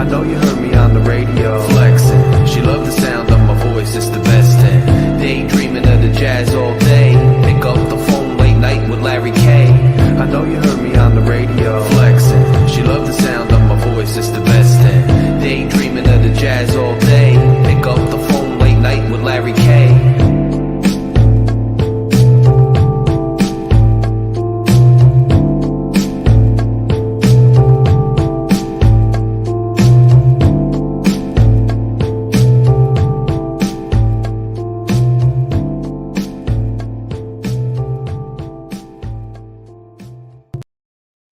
I know you heard me on the radio. Flexing, she loved the sound of my voice, it's the best thing. Daydreaming of the jazz all day. Pick up the phone late night with Larry K. I know you heard me on the radio. Flexing, she loved the sound of my voice, it's the best thing. Daydreaming of the jazz all day. Pick up the phone late night with Larry K.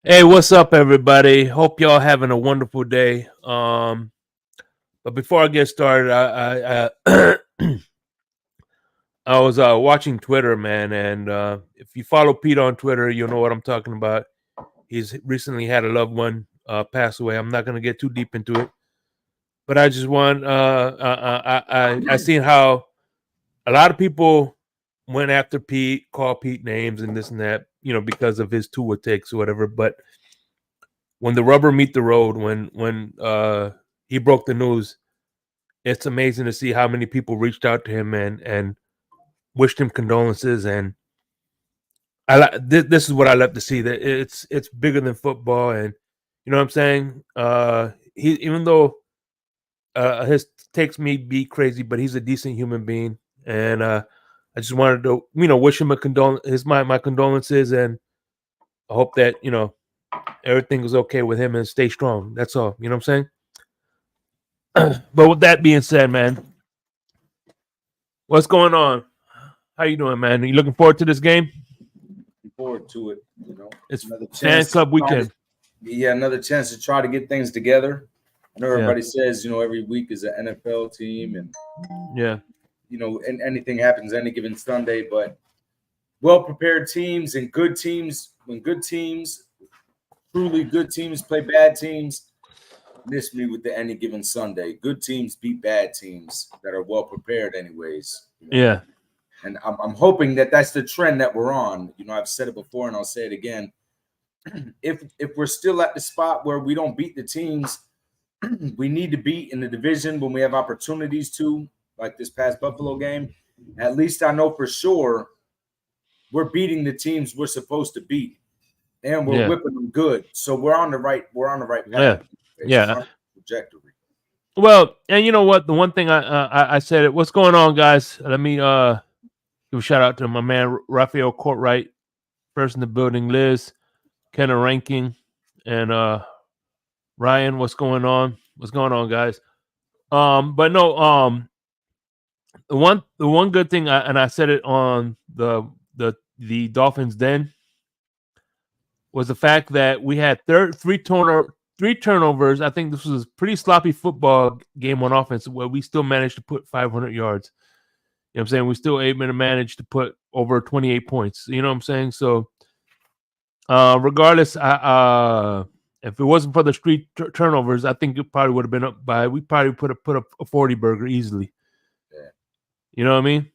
Hey, what's up, everybody? Hope y'all having a wonderful day. But before I get started, I was watching Twitter, man, and if you follow Pete on Twitter, you'll know what I'm talking about. He's recently had a loved one pass away. I'm not going to get too deep into it, but I just want I seen how a lot of people went after Pete, called Pete names and this and that, because of his Tua takes or whatever. But when the rubber meet the road, when he broke the news, it's amazing to see how many people reached out to him and wished him condolences. And this is what I love to see, that it's bigger than football. And you know what I'm saying? He, even though his takes me be crazy, but he's a decent human being. And I just wanted to, wish him my condolences, and I hope that, everything is okay with him and stay strong. That's all. You know what I'm saying? But with that being said, man, what's going on? How you doing, man? Are you looking forward to this game? Looking forward to it. It's fan club weekend. Another chance to try to get things together. I know everybody says, every week is an NFL team, and and anything happens any given Sunday, but well-prepared teams and good teams, when good teams, truly good teams play bad teams, miss me with the any given Sunday. Good teams beat bad teams that are well-prepared anyways. Yeah. And I'm hoping that that's the trend that we're on. I've said it before and I'll say it again. If we're still at the spot where we don't beat the teams we need to beat in the division when we have opportunities to, like this past Buffalo game, at least I know for sure we're beating the teams we're supposed to beat, and we're whipping them good. So we're on the right path. Trajectory. Well, and you know what? The one thing I said it. What's going on, guys? Let me give a shout out to my man Raphael Courtwright, first in the building. Liz, Kenna Ranking, and Ryan. What's going on? What's going on, guys? But no, the one good thing, I said it on the Dolphins Den, was the fact that we had three turnovers. I think this was a pretty sloppy football game on offense, where we still managed to put 500 yards. You know what I'm saying? We still able to manage to put over 28 points. You know what I'm saying? So, regardless, if it wasn't for the street turnovers, I think it probably would have been up by. We probably put up a 40 burger easily. Yeah. You know what I mean?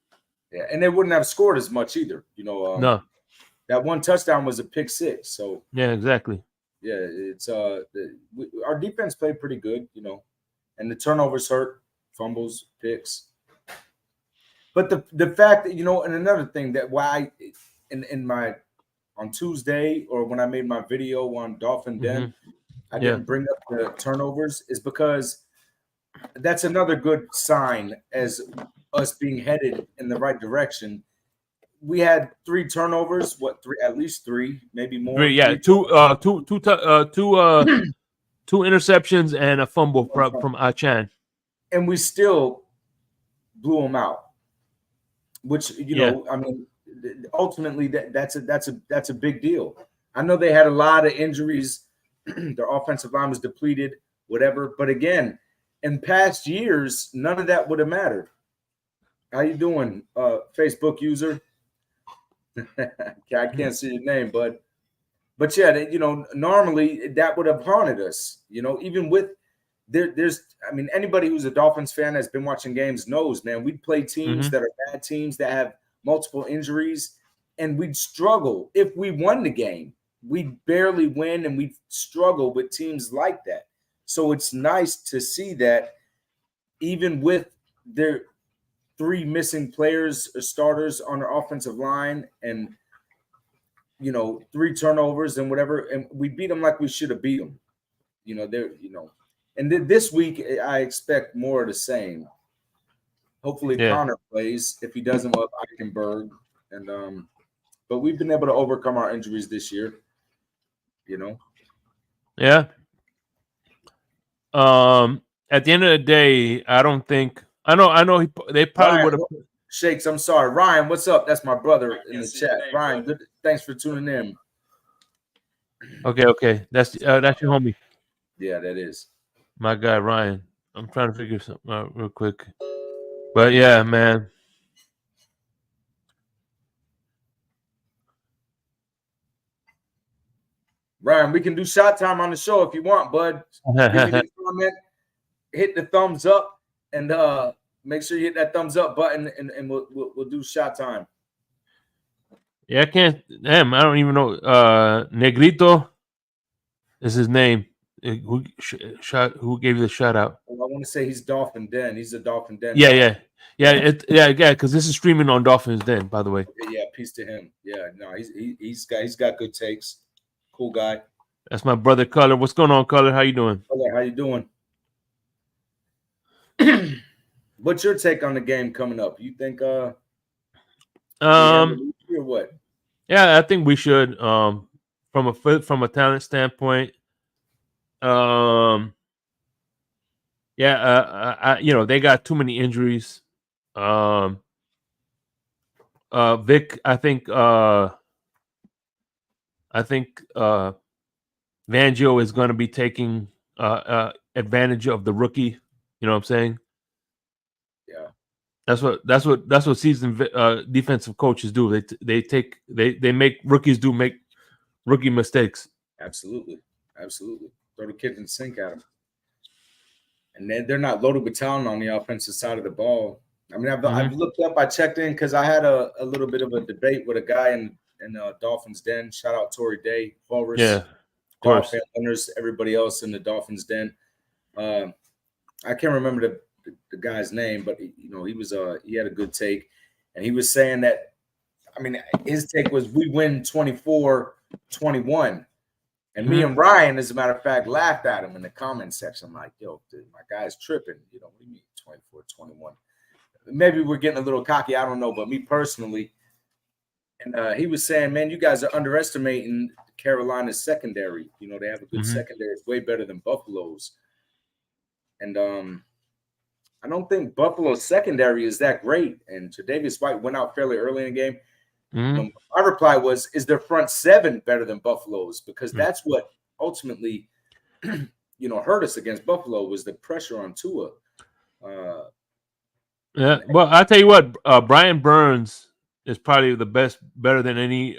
Yeah, and they wouldn't have scored as much either. No. That one touchdown was a pick six. So yeah, exactly. Yeah, it's our defense played pretty good, and the turnovers hurt, fumbles, picks. But the fact that and another thing that why in my on Tuesday, or when I made my video on Dolphin Den, I didn't bring up the turnovers, is because that's another good sign as us being headed in the right direction. We had 3 turnovers. At least 3, maybe more. 3, yeah. 2 interceptions and a fumble from Achan. And we still blew them out. Which I mean, ultimately that's a big deal. I know they had a lot of injuries. Their offensive line was depleted, whatever. But again, in past years, none of that would have mattered. How you doing, Facebook user? I can't see your name, but yeah, normally that would have haunted us. Even with there's anybody who's a Dolphins fan that's been watching games knows, man, we'd play teams that are bad teams that have multiple injuries, and we'd struggle. If we won the game, we'd barely win, and we'd struggle with teams like that. So it's nice to see that even with their 3 missing players or starters on their offensive line and, 3 turnovers and whatever, and we beat them like we should have beat them. And then this week I expect more of the same. Hopefully Connor plays. If he doesn't, well, Eichenberg. And but we've been able to overcome our injuries this year. Yeah. At the end of the day, I don't think I know they probably would have. Shakes, I'm sorry. Ryan, what's up? That's my brother in the chat. Ryan, good. Thanks for tuning in. Okay. That's your homie. Yeah, that is. My guy, Ryan. I'm trying to figure something out real quick. But yeah, man. Ryan, we can do shot time on the show if you want, bud. Give me the comment, hit the thumbs up, and make sure you hit that thumbs up button, and we'll do shot time. Yeah, I can't. Damn, I don't even know. Negrito is his name. Who gave you the shout out? Well, I want to say he's Dolphin Den. He's a Dolphin Den. Yeah. Because this is streaming on Dolphins Den, by the way. Yeah, peace to him. Yeah, no, he's got good takes. Cool guy. That's my brother, Color. What's going on, Color? How you doing? Color, how you doing? What's your take on the game coming up? You think or what? Yeah, I think we should. From a talent standpoint. They got too many injuries. Vic, I think Fangio is going to be taking advantage of the rookie. You know what I'm saying? Yeah. That's what seasoned defensive coaches do. They make rookies make rookie mistakes. Absolutely. Throw the kid in the sink at them. And they're not loaded with talent on the offensive side of the ball. I mean, I've looked up, I checked in because I had a little bit of a debate with a guy in Dolphins Den. Shout out Tory Day, Forrest, Dolphin owners, everybody else in the Dolphins Den. I can't remember the guy's name, but he had a good take, and he was saying that. I mean, his take was we win 24-21. And me and Ryan, as a matter of fact, laughed at him in the comment section. I'm like, yo, dude, my guy's tripping. What do you mean 24-21? Maybe we're getting a little cocky. I don't know. But me personally, and he was saying, man, you guys are underestimating Carolina's secondary. They have a good secondary. It's way better than Buffalo's. And I don't think Buffalo's secondary is that great. And Tre'Davious White went out fairly early in the game. My reply was, is their front seven better than Buffalo's? Because that's what ultimately, hurt us against Buffalo was the pressure on Tua. Yeah, well, I'll tell you what, Brian Burns is probably better than any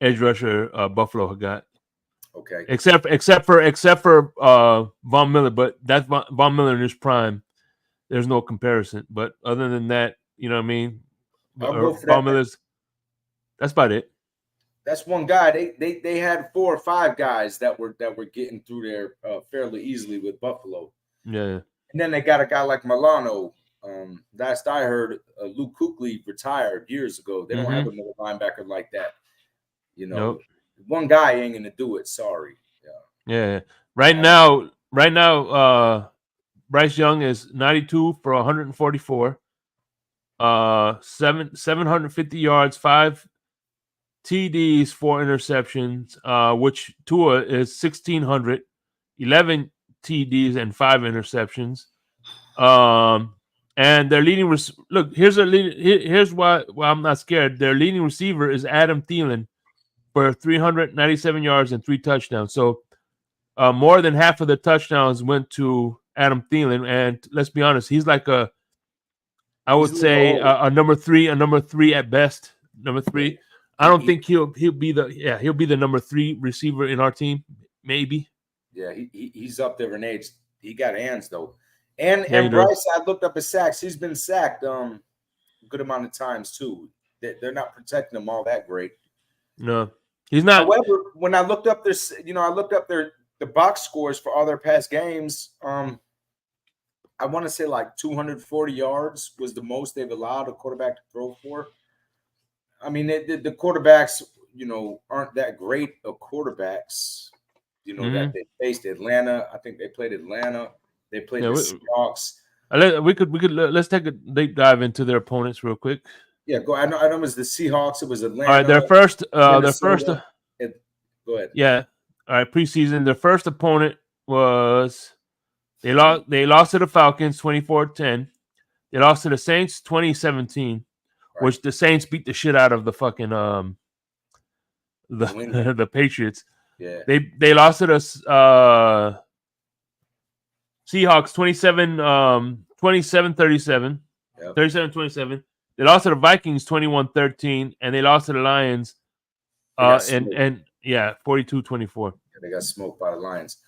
edge rusher Buffalo had got. Okay. Except for Von Miller, but that's Von Miller in his prime. There's no comparison. But other than that, you know what I mean? Von Miller's. That's about it. That's one guy. They had 4 or 5 guys that were getting through there fairly easily with Buffalo. Yeah. And then they got a guy like Milano. Last I heard, Luke Kuechly retired years ago. They don't have another linebacker like that. Nope. One guy ain't gonna do it. Sorry. Yeah. Right now, Bryce Young is 92 for 144. 750 yards, 5 TDs, 4 interceptions, which Tua is 1,600, 11 TDs and 5 interceptions. And their leading look, here's why I'm not scared. Their leading receiver is Adam Thielen for 397 yards and 3 touchdowns. So more than half of the touchdowns went to Adam Thielen. And let's be honest, he's like a number 3 at best. Number 3. I don't think he'll be the number 3 receiver in our team. Maybe. Yeah, he's up there in age. He got hands though. And Bryce, I looked up his sacks. He's been sacked a good amount of times too. They're not protecting him all that great. No, he's not. However, when I looked up their the box scores for all their past games, I want to say like 240 yards was the most they've allowed a quarterback to throw for. I mean, the quarterbacks, aren't that great of quarterbacks, that they faced. Atlanta, I think they played Atlanta. They played the Seahawks. Let's take a deep dive into their opponents real quick. Yeah, go. I know it was the Seahawks. It was Atlanta. All right, their first. Go ahead. Yeah. All right, preseason. Their first opponent was they lost to the Falcons 24-10. They lost to the Saints 2017, which the Saints beat the shit out of the fucking the Patriots. Yeah. They lost to the Seahawks 27-37. Yep. 37-27. They lost to the Vikings 21-13, and they lost to the Lions 42-24. They got smoked by the Lions.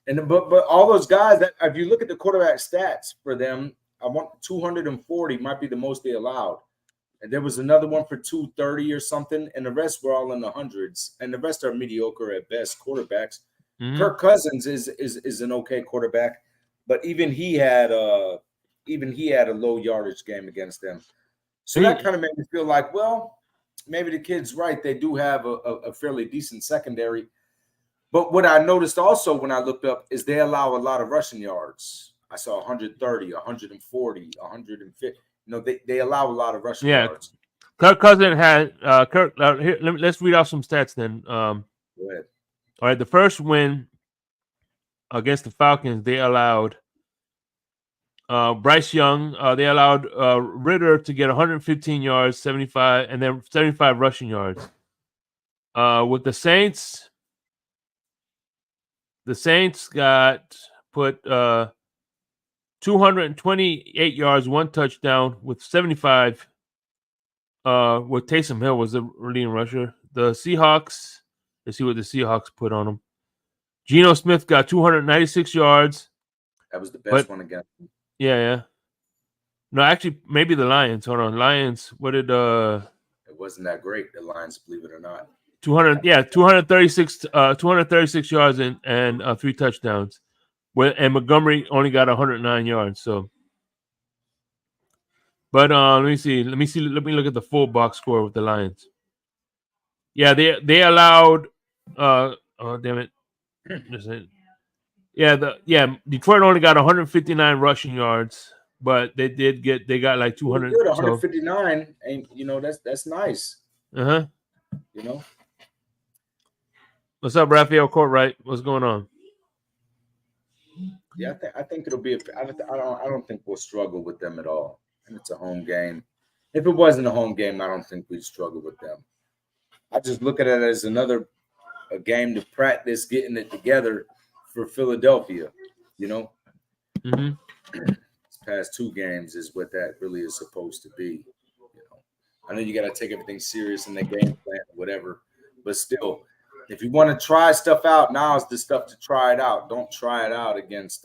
And but all those guys that if you look at the quarterback stats for them, I want 240 might be the most they allowed. And there was another one for 230 or something, and the rest were all in the hundreds. And the rest are mediocre at best quarterbacks. Mm-hmm. Kirk Cousins is an okay quarterback, but even he had a low yardage game against them. So that kind of made me feel like, well, maybe the kid's right. They do have a fairly decent secondary. But what I noticed also when I looked up is they allow a lot of rushing yards. I saw 130, 140, 150. They allow a lot of rushing yards. Kirk Cousins had here, let's read off some stats then. Go ahead. All right, the first win against the Falcons, they allowed Bryce Young. They allowed Ritter to get 115 yards, 75, and then 75 rushing yards. With the Saints got put 228 yards, 1 touchdown with 75. With Taysom Hill was the leading rusher. The Seahawks, let's see what the Seahawks put on them. Geno Smith got 296 yards. That was the best one again. Yeah. No, actually, maybe the Lions. Hold on, Lions. What did It wasn't that great. The Lions, believe it or not. 236 yards and 3 touchdowns. And Montgomery only got 109 yards. So, but let me see. Let me look at the full box score with the Lions. Yeah, they allowed. Oh damn it! Detroit only got 159 rushing yards, but they got like 200. Good, 159, and that's nice. What's up, Raphael Courtright? What's going on? Yeah, I think it'll be. I don't think we'll struggle with them at all. And it's a home game. If it wasn't a home game, I don't think we'd struggle with them. I just look at it as a game to practice getting it together for Philadelphia. Mm-hmm. These past 2 games is what that really is supposed to be. I know you got to take everything serious in the game plan, whatever, but still. If you want to try stuff out, now is the stuff to try it out. Don't try it out against.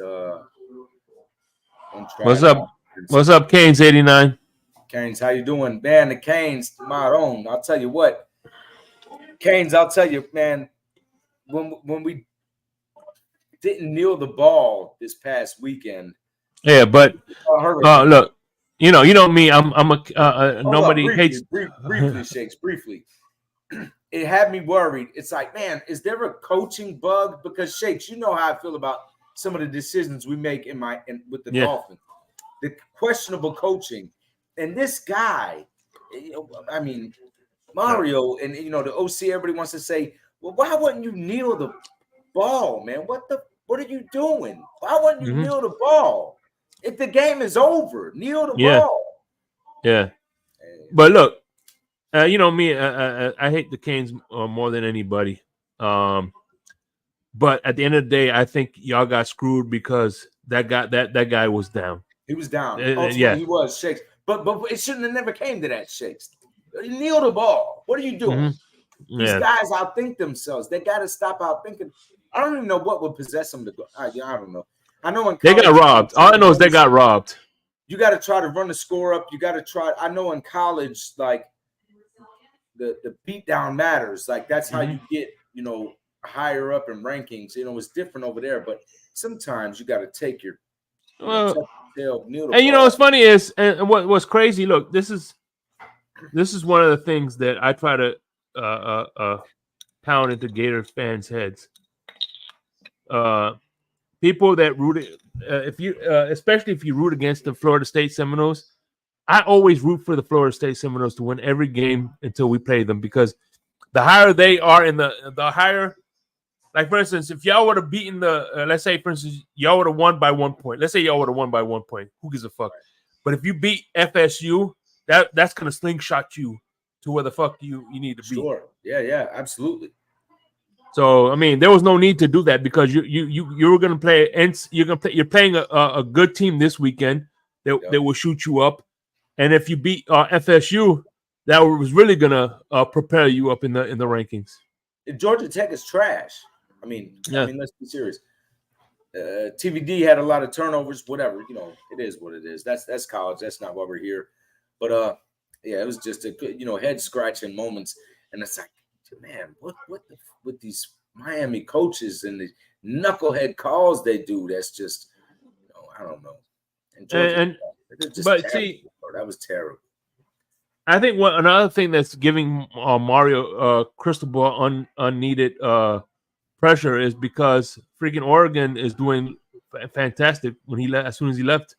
What's up? What's up, Canes 89? Canes, how you doing, man? The Canes, my own. I'll tell you what, Canes. I'll tell you, man. When we didn't kneel the ball this past weekend. Yeah, but look, you know me. I'm a nobody hates. Briefly, Shakes. Briefly. It had me worried. It's like, man, is there a coaching bug? Because Shakes, you know how I feel about some of the decisions we make with the Dolphins, the questionable coaching, and this guy. I mean, Mario, and the OC. Everybody wants to say, well, why wouldn't you kneel the ball, man? What are you doing? Why wouldn't you kneel the ball? If the game is over, kneel the ball. Yeah, but look. Me, I hate the Canes more than anybody. But at the end of the day, I think y'all got screwed because that guy was down. He was down. He was, Shakes. But it shouldn't have never came to that, Shakes. Kneel the ball. What are you doing? Mm-hmm. These guys outthink themselves. They got to stop outthinking. I don't even know what would possess them to go. I don't know. I know when they got robbed. All I know is they got robbed. You got to try to run the score up. You got to try. I know in college, like, the beat down matters. Like, that's how you get, higher up in rankings. It's different over there, but sometimes you got to take your tail needle. And what's funny is, and what's crazy. Look, this is one of the things that I try to pound into Gator fans' heads. People that root especially if you root against the Florida State Seminoles, I always root for the Florida State Seminoles to win every game until we play them, because the higher they are in the higher, like for instance, if y'all would have beaten let's say for instance, y'all would have won by 1 point. Let's say y'all would have won by 1 point. Who gives a fuck? But if you beat FSU, that's gonna slingshot you to where the fuck you need to be. Sure. Yeah, absolutely. So I mean, there was no need to do that, because you were gonna play, and you're playing a good team this weekend that will shoot you up, and if you beat FSU, that was really gonna prepare you up in the rankings. Georgia Tech is trash. I mean, let's be serious. TVD had a lot of turnovers. Whatever, it is what it is. That's college. That's not why we're here. But it was just a good, head scratching moments, and it's like, man, what with these Miami coaches and the knucklehead calls they do? That's just, I don't know. And Georgia, see, that was terrible. I think another thing that's giving Mario Cristobal unneeded pressure is because freaking Oregon is doing fantastic as soon as he left.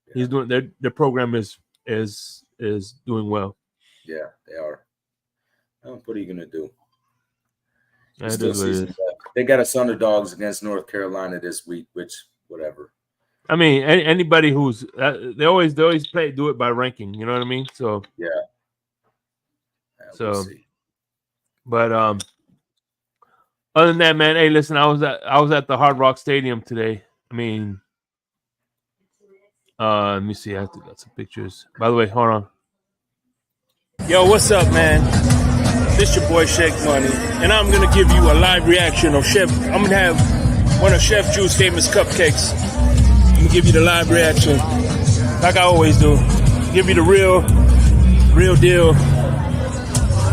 Yeah. He's doing their program is doing well. Yeah, they are. What are you gonna do? They got us underdogs against North Carolina this week, which whatever. I mean, anybody who's they always do it by ranking. You know what I mean? So yeah. So, we'll see. But other than that, man, hey, listen, I was at the Hard Rock Stadium today. I mean, let me see. I have to got some pictures. By the way, hold on. Yo, what's up, man? This your boy Shake Money, and I'm gonna give you a live reaction of Chef. I'm gonna have one of Chef Drew's famous cupcakes. I'm gonna give you the live reaction, like I always do. Give you the real deal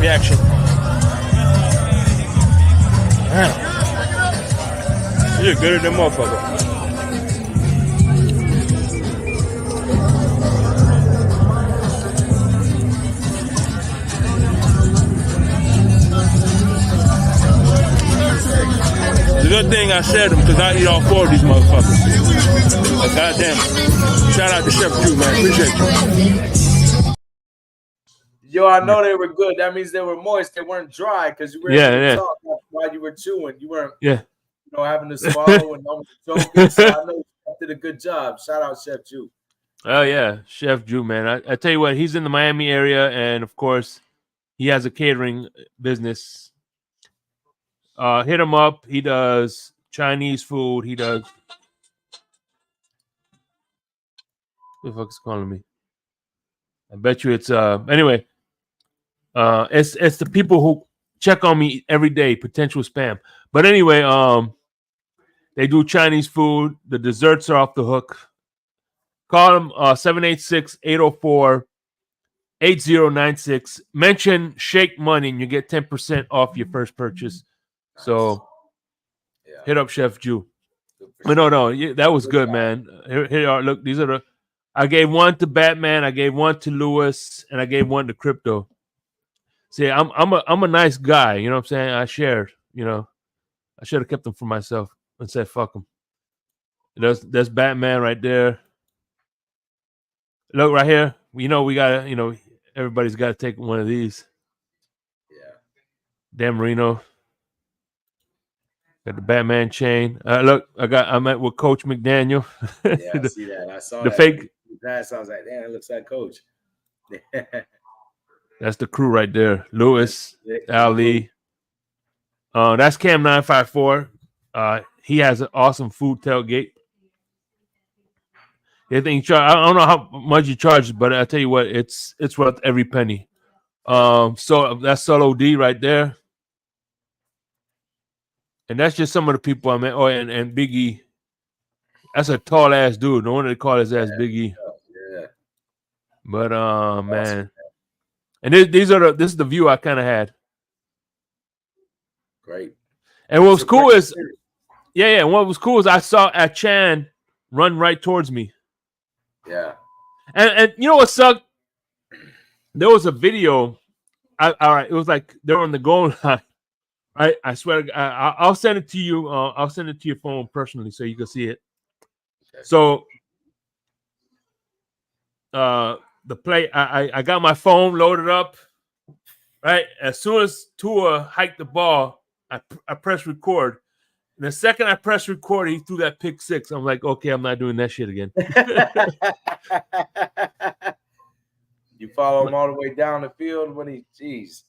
reaction. Man, you're good at them motherfucker. The good thing I shared them, because I eat all 4 of these motherfuckers. But goddamn, shout out to Chef Drew, man. Appreciate you. Yo, I know they were good. That means they were moist. They weren't dry, because you were able to talk while you were chewing. You weren't, having to swallow and choking. So I know you did a good job. Shout out Chef Drew. Oh yeah, Chef Drew, man. I tell you what, he's in the Miami area, and of course, he has a catering business. Hit him up. He does Chinese food. He does. Who the fuck is calling me? I bet you it's anyway. It's the people who check on me every day, potential spam. But anyway, they do Chinese food. The desserts are off the hook. Call them 786-804-8096. Mention Shake Money and you get 10% off your first purchase. Nice. So hit up Chef Drew. No, that was good, man. Here are, look, these are the. I gave one to Batman, I gave one to Lewis, and I gave one to Crypto. See, I'm a nice guy, you know what I'm saying? I shared, I should have kept them for myself and said fuck them. That's Batman right there. Look right here. We gotta, everybody's gotta take one of these. Yeah. Dan Marino. Got the Batman chain. Look, I met with Coach McDaniel. Yeah, I see that. I saw the that. fake. I was like, damn, it looks like Coach. That's the crew right there. Lewis, Ali. That's Cam 954. He has an awesome food tailgate. I don't know how much he charges, but I tell you what, it's worth every penny. So that's Solo D right there. And that's just some of the people I met. Oh, and Biggie. That's a tall ass dude. No wonder they call his ass Biggie. Yeah. But man. And this is the view I kind of had. Great. And what was cool is, yeah. What was cool is I saw Chan run right towards me. Yeah. And you know what sucked? There was a video. All right, it was like they were on the goal line. Right, I swear, I'll send it to you. I'll send it to your phone personally so you can see it. Okay. So, the play, I got my phone loaded up. Right, as soon as Tua hiked the ball, I pressed record. And the second I pressed record, he threw that pick six. I'm like, okay, I'm not doing that shit again. You follow him all the way down the field when he, jeez.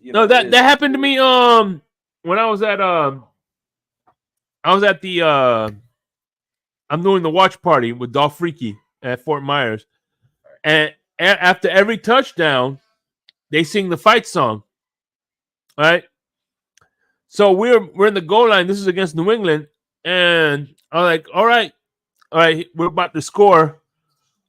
No, that happened to me. When I was at I'm doing the watch party with Dolph Freaky at Fort Myers, and after every touchdown, they sing the fight song. All right. So we're in the goal line. This is against New England, and I'm like, all right, we're about to score.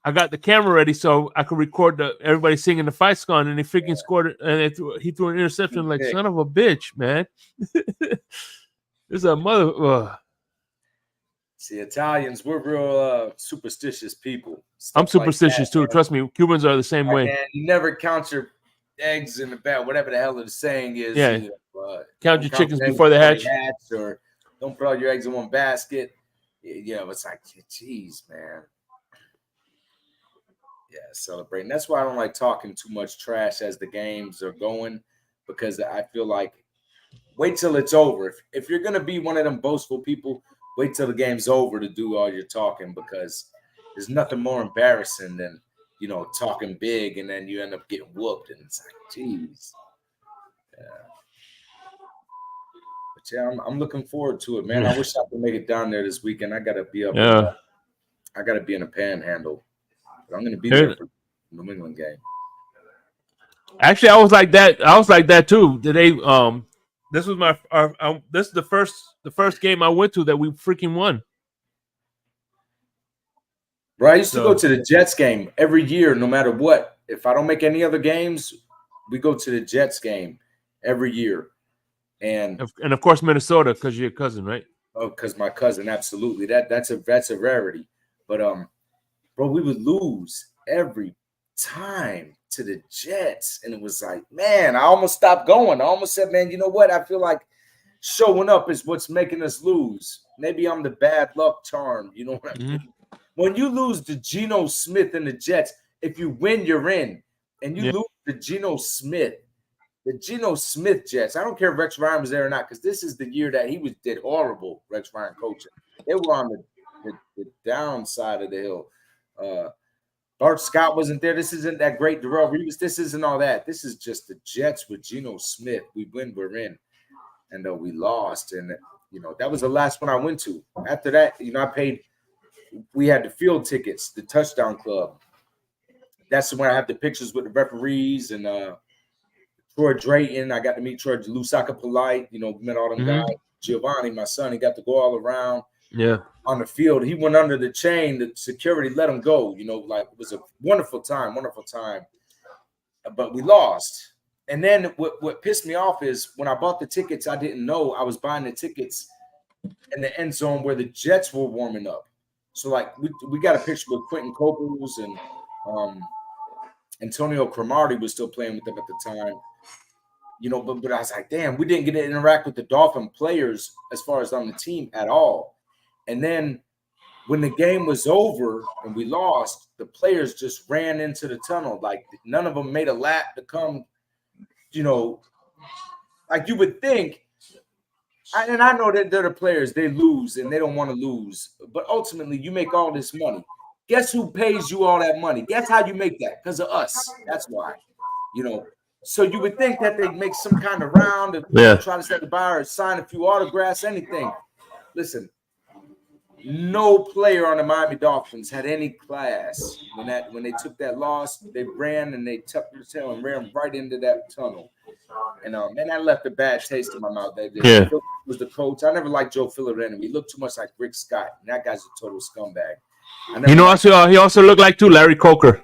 I got the camera ready so I could record everybody singing the fight song, and they freaking scored it, and he threw an interception. Like, son of a bitch, man. This is a mother. See, Italians, we're real superstitious people. I'm superstitious too. Trust me, Cubans are the same way. Man, you never count your eggs in the bag, whatever the hell the saying is. Yeah. Count your chickens before they hatch. Or don't put all your eggs in one basket. Yeah, it's like, geez, man. Yeah, celebrating. That's why I don't like talking too much trash as the games are going, because I feel like wait till it's over. If you're going to be one of them boastful people, wait till the game's over to do all your talking, because there's nothing more embarrassing than, talking big and then you end up getting whooped. And it's like, geez. Yeah. But yeah, I'm looking forward to it, man. I wish I could make it down there this weekend. I got to be up. Yeah. I got to be in a Panhandle. But I'm going to be there for the New England game. Actually, I was like that too. Today, this was this is the first game I went to that we freaking won. Right, I used to go to the Jets game every year, no matter what. If I don't make any other games, we go to the Jets game every year. And of course Minnesota, because you're your cousin, right? Oh, because my cousin, absolutely. That's a rarity. But bro, we would lose every time to the Jets. And it was like, man, I almost stopped going. I almost said, man, you know what? I feel like showing up is what's making us lose. Maybe I'm the bad luck charm. You know what I mean? When you lose to Geno Smith and the Jets, if you win, you're in. And you lose to Geno Smith, the Geno Smith Jets. I don't care if Rex Ryan was there or not, because this is the year that he did horrible, Rex Ryan coaching. They were on the downside of the hill. Bart Scott wasn't there. This isn't that great. Darrell Reeves. This isn't all that. This is just the Jets with Geno Smith. We win, we're in. And we lost. And, that was the last one I went to. After that, I paid. We had the field tickets, the touchdown club. That's when I have the pictures with the referees and Troy Drayton. I got to meet Troy Lusaka Polite. Met all them guys. Giovanni, my son, he got to go all around. Yeah. On the field. He went under the chain. The security let him go. It was a wonderful time. But we lost. And then what pissed me off is when I bought the tickets, I didn't know I was buying the tickets in the end zone where the Jets were warming up. So, we got a picture with Quentin Coples and Antonio Cromartie was still playing with them at the time. But I was like, damn, we didn't get to interact with the Dolphin players as far as on the team at all. And then when the game was over and we lost, the players just ran into the tunnel. Like, none of them made a lap to come, like you would think. And I know that they're the players, they lose and they don't want to lose. But ultimately, you make all this money. Guess who pays you all that money? Guess how you make that? Because of us. That's why. So you would think that they'd make some kind of round and try to set the bar or sign a few autographs, anything. Listen, no player on the Miami Dolphins had any class when they took that loss. They ran and they tucked their tail and ran right into that tunnel. And man, that left a bad taste in my mouth. Phil was the coach. I never liked Joe Filareno. He looked too much like Rick Scott, and that guy's a total scumbag. He also looked like Larry Coker.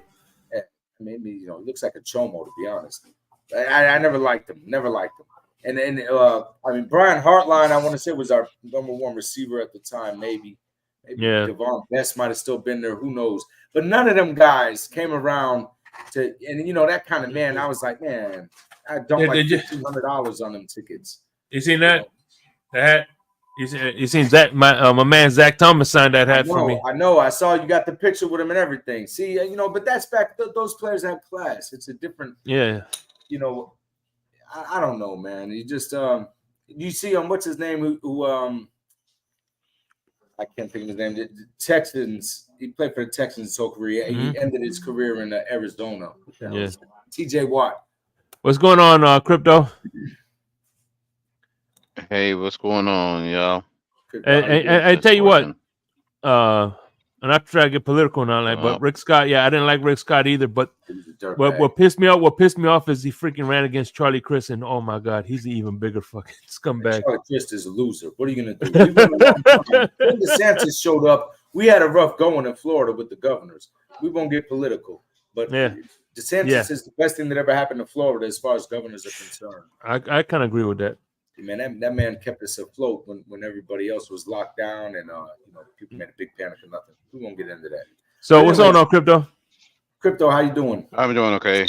Yeah, maybe he looks like a chomo, to be honest. I never liked him. Never liked him. And I mean, Brian Hartline, I want to say was our number one receiver at the time. Maybe Yeah. Devon Best might have still been there. Who knows? But none of them guys came around to, and that kind of man. I was like, man, I dumped like $1,500 on them tickets. You seen that? The hat? You seen Zach? My man Zach Thomas signed that hat for me. I know. I saw you got the picture with him and everything. See, but that's back. Those players have class. It's a different. Yeah. I don't know, man. You just you see what's his name? Who I can't think of his name. The Texans. He played for the Texans his whole career. Mm-hmm. He ended his career in Arizona. Yeah. T.J. Watt. What's going on, Crypto? Hey, what's going on, y'all? I tell you what. And not to try to get political and all that, but Rick Scott, I didn't like Rick Scott either. But what pissed me off is he freaking ran against Charlie Chris, and oh my God, he's an even bigger fucking scumbag. Charlie Chris is a loser. What are you gonna do? When DeSantis showed up, we had a rough going in Florida with the governors. We won't get political, but DeSantis is the best thing that ever happened to Florida as far as governors are concerned. I kind of agree with that. Man, that man kept us afloat when everybody else was locked down and people made a big panic or nothing. We won't get into that. So what's going on, Crypto? Crypto, how you doing? I'm doing okay.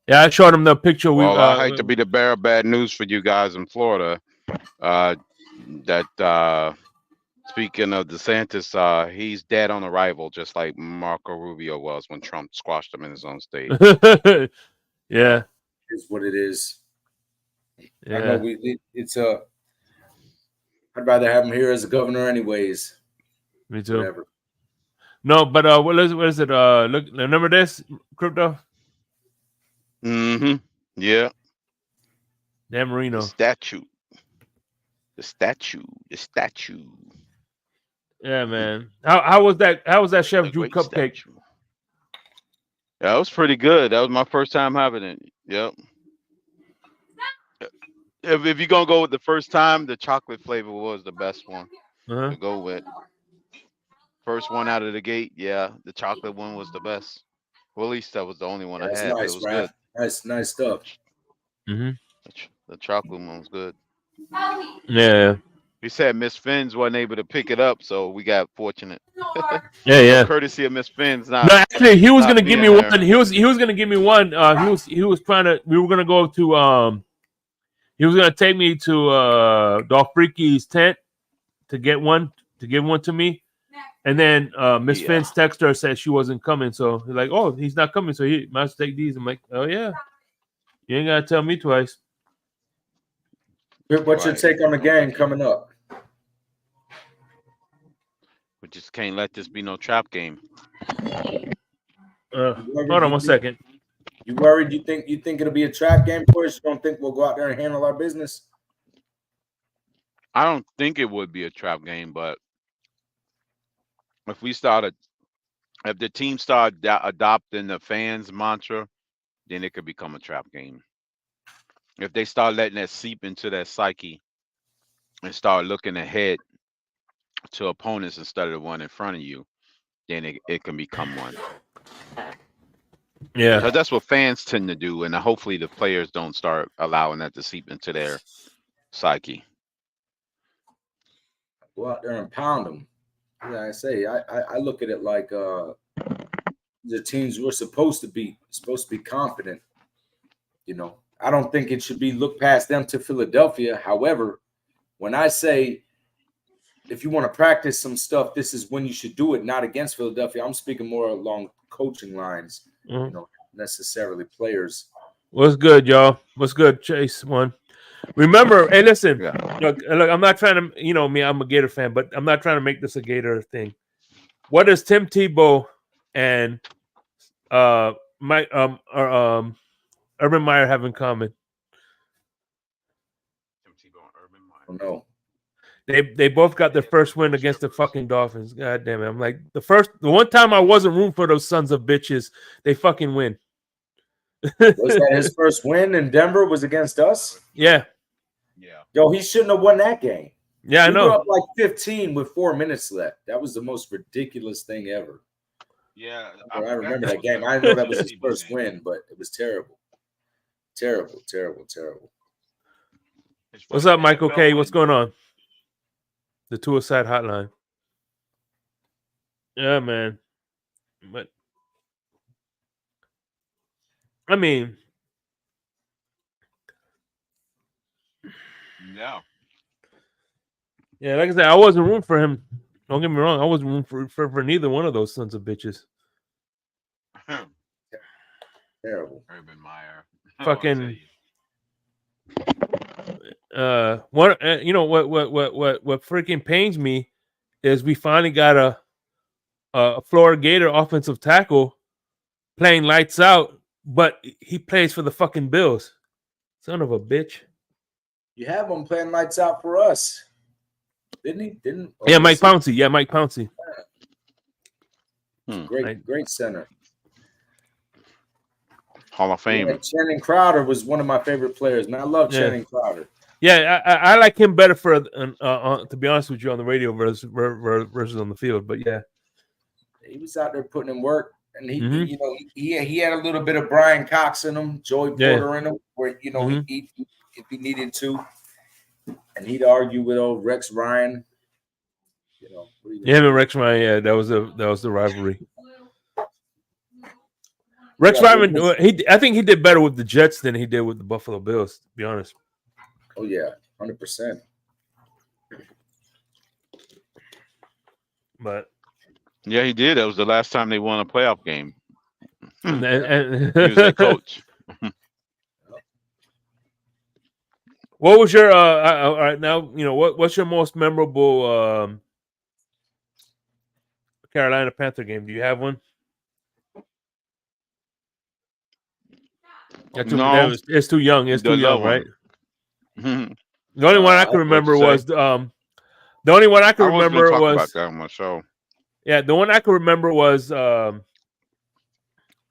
Yeah, I showed him the picture. Well, I hate to be the bearer of bad news for you guys in Florida. Speaking of DeSantis, he's dead on arrival, just like Marco Rubio was when Trump squashed him in his own state. Yeah, it's what it is. Yeah. I know I'd rather have him here as a governor, anyways. Me too. Whatever. No, but what is it? Look, remember this, Crypto? Mm-hmm. Yeah. Dan Marino. The statue. Yeah, man. How was that? How was that Chef Drew cupcake? Statue. Yeah, it was pretty good. That was my first time having it. Yep. If you're gonna go with the first time, the chocolate flavor was the best one to go with. First one out of the gate, the chocolate one was the best. Well, at least that was the only one I had. Nice, it was good. Nice stuff. Mm-hmm. The chocolate one was good. Yeah. He said Miss Finn's wasn't able to pick it up, so we got fortunate. Yeah. Courtesy of Miss Finn's. No, actually, he was gonna give me one. He was gonna give me one. He was trying to. We were gonna go to. He was gonna take me to Dolph-Freaky's tent to get one to give one to me, and then Miss Finn's text her said she wasn't coming. So he's like, "Oh, he's not coming, so he must take these." I'm like, "Oh yeah, you ain't gotta tell me twice." What's your take on the game coming up? We just can't let this be no trap game. Hold on 1 second. You worried? You think it'll be a trap game for us? You don't think we'll go out there and handle our business? I don't think it would be a trap game, but if the team start adopting the fans' mantra, then it could become a trap game. If they start letting that seep into their psyche and start looking ahead to opponents instead of the one in front of you, then it can become one. Yeah, because that's what fans tend to do, and hopefully the players don't start allowing that to seep into their psyche. Go out there and pound them. Like I say, I look at it like the teams we're supposed to be confident. I don't think it should be looked past them to Philadelphia. However, when I say if you want to practice some stuff, this is when you should do it, not against Philadelphia. I'm speaking more along coaching lines, necessarily players. What's good, y'all? What's good, Chase? One. Remember, hey, listen. Look, I'm not trying to, me, I'm a Gator fan, but I'm not trying to make this a Gator thing. What does Tim Tebow and Urban Meyer have in common? Tim Tebow and Urban Meyer. No. They both got their first win against the fucking Dolphins. God damn it. I'm like, the one time I wasn't rooting for those sons of bitches, they fucking win. Was that his first win in Denver was against us? Yeah. Yo, he shouldn't have won that game. Yeah, I know. We were up like 15 with 4 minutes left. That was the most ridiculous thing ever. Yeah. I remember that game. I know that was his first win, but it was terrible. Terrible. What's up, Michael K? What's going on? The Suicide Hotline. Yeah, man. But I mean, No. yeah, like I said, I wasn't rooting for him. Don't get me wrong. I wasn't rooting for neither one of those sons of bitches. Terrible. Urban Meyer. Fucking. One. You know what freaking pains me is we finally got a Florida Gator offensive tackle playing lights out, but he plays for the fucking Bills. Son of a bitch. You have him playing lights out for us, didn't he? Didn't? Yeah, Mike Pouncey. Yeah, Mike Pouncey. Great center. Hall of Fame. Yeah, Channing Crowder was one of my favorite players, man. I love Channing Crowder. Yeah, I like him better for to be honest with you on the radio versus on the field. But yeah, he was out there putting in work, and he had a little bit of Brian Cox in him, Joey Porter in him, where he if he needed to, and he'd argue with old Rex Ryan. Him and Rex Ryan, yeah, that was the rivalry. Rex Ryan, I think he did better with the Jets than he did with the Buffalo Bills, to be honest. Oh yeah, 100%. But yeah, he did. That was the last time they won a playoff game. And he was their coach. What was your all right now? What's your most memorable Carolina Panther game? Do you have one? No, it's too young. It's too young, right? The only one I can remember was the only one I can remember was about that on my show. Yeah, the one I can remember was the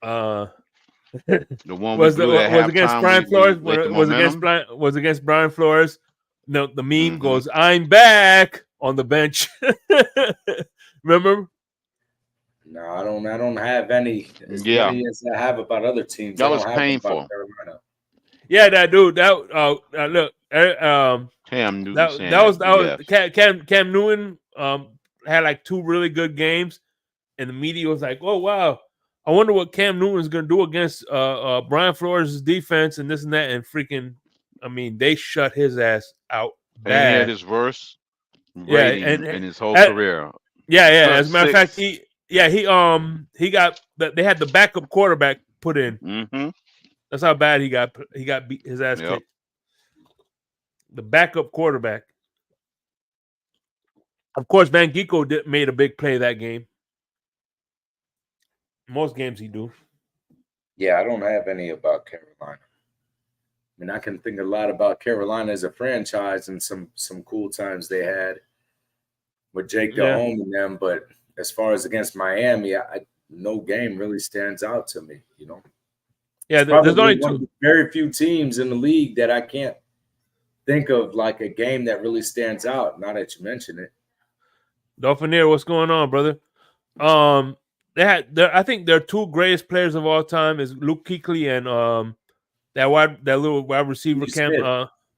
one was against Brian Flores. Was against Brian Flores. No, the meme goes, "I'm back" on the bench. Remember? No, I don't have any. Many as I have about other teams. That was painful. Yeah, that dude. That look. Cam Newton. That was Cam Newton. Had like 2 really good games, and the media was like, "Oh wow, I wonder what Cam Newton's gonna do against Brian Flores' defense and this and that." And freaking, I mean, they shut his ass out bad. And he had his worst rating in his whole career. Yeah. As a matter of fact, he got they had the backup quarterback put in. Mm-hmm. That's how bad he got beat his ass kicked. The backup quarterback. Of course, Van Gieko made a big play that game. Most games he do. Yeah, I don't have any about Carolina. I mean, I can think a lot about Carolina as a franchise and some cool times they had with Jake Delhomme and them, but as far as against Miami, no game really stands out to me, Yeah, there's only very few teams in the league that I can't think of like a game that really stands out, now that you mention it. Dolphinaire, what's going on, brother? I think their 2 greatest players of all time is Luke Kuechly and that little wide receiver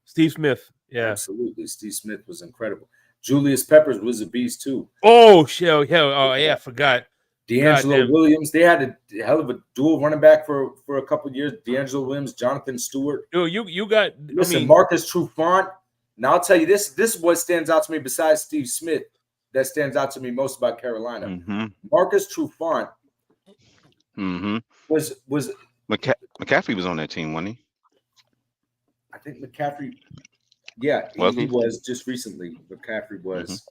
Steve Smith. Yeah, absolutely. Steve Smith was incredible. Julius Peppers was a beast too. Oh shit! Oh yeah, I forgot. D'Angelo Williams. They had a hell of a dual running back for a couple of years. D'Angelo Williams, Jonathan Stewart. Dude, you got Marcus Trufant. Now I'll tell you this is what stands out to me besides Steve Smith. That stands out to me most about Carolina. Mm-hmm. Marcus Trufant was McCaffrey was on that team, wasn't he? I think McCaffrey. Yeah, he was just recently. McCaffrey was.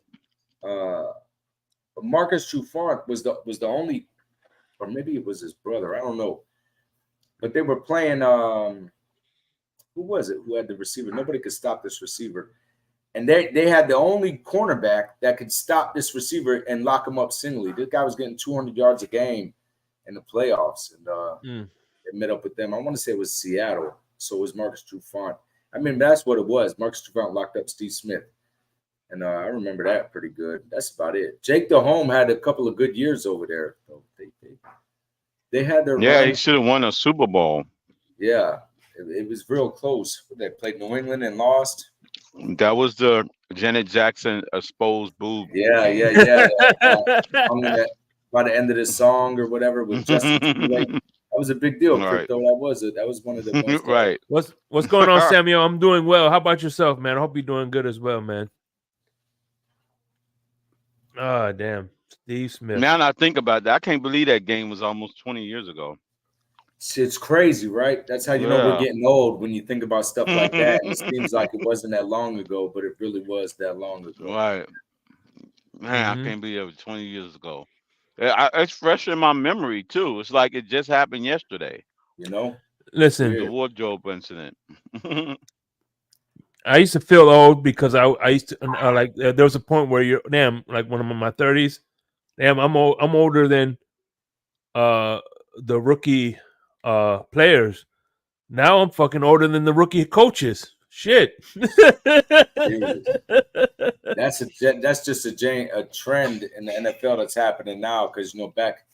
Marcus Trufant was the only, or maybe it was his brother. I don't know, but they were playing. Who was it? Who had the receiver? Nobody could stop this receiver. And they had the only cornerback that could stop this receiver and lock him up singly. This guy was getting 200 yards a game in the playoffs, and they met up with them. I want to say it was Seattle, so it was Marcus Trufant. I mean, that's what it was. Marcus Trufant locked up Steve Smith, and I remember that pretty good. That's about it. Jake Delhomme had a couple of good years over there. They had their run. He should have won a Super Bowl. Yeah, it was real close. They played New England and lost. That was the Janet Jackson exposed boob. Yeah. I'm gonna by the end of this song or whatever with Justin Timberlake. That was a big deal, Right. Crypto. That was one of the ones. Right. What's going on, Samuel? I'm doing well. How about yourself, man? I hope you're doing good as well, man. Ah, damn. Steve Smith. Now that I think about that, I can't believe that game was almost 20 years ago. It's crazy, right? That's how you know we're Yeah. getting old when you think about stuff like that. And it seems like it wasn't that long ago, but it really was that long ago. Right. Man, I can't believe it was 20 years ago. It's fresh in my memory, too. It's like it just happened yesterday. You know? Listen, The wardrobe incident. I used to feel old because I used to like there was a point where you're like when I'm in my 30s, I'm older than the rookie players. Now I'm fucking older than the rookie coaches. Shit. That's just a trend in the NFL that's happening now because back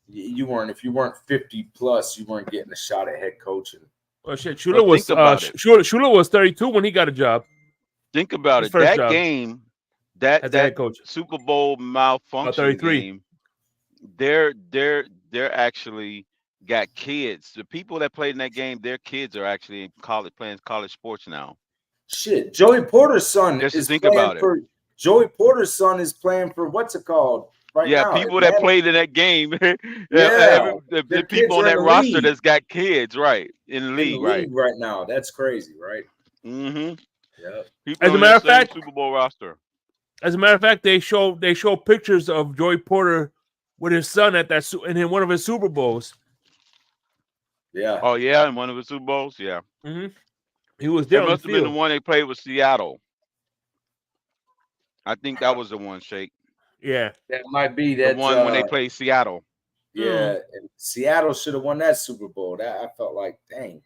if you weren't 50 plus, you weren't getting a shot at head coaching. Well, shit, Shula was 32 when he got a job. Think about His it. first That job game, as a that head coach. Super Bowl malfunction 33. game, they're actually got kids. The people that played in that game, their kids are actually in college playing college sports now. Shit, Joey Porter's son Just is think playing about it. for Joey Porter's son is playing for what's it called right Yeah, now? people that played in that game. Yeah, the their people on kids are that in the roster league. that's got kids, right, in the in league, the league right now. That's crazy, right? Mm-hmm. Yeah. People As a on matter that of same fact- Super Bowl roster. As a matter of fact, they show pictures of Joey Porter with his son at in one of his Super Bowls. Yeah. Oh yeah, in one of the Super Bowls, yeah. Mm-hmm. He was there It on the must have been the field. one they played with Seattle. I think that was the one, Shake. Yeah. That might be The that one when they played Seattle. Yeah, and Seattle should have won that Super Bowl. That I felt like, dang,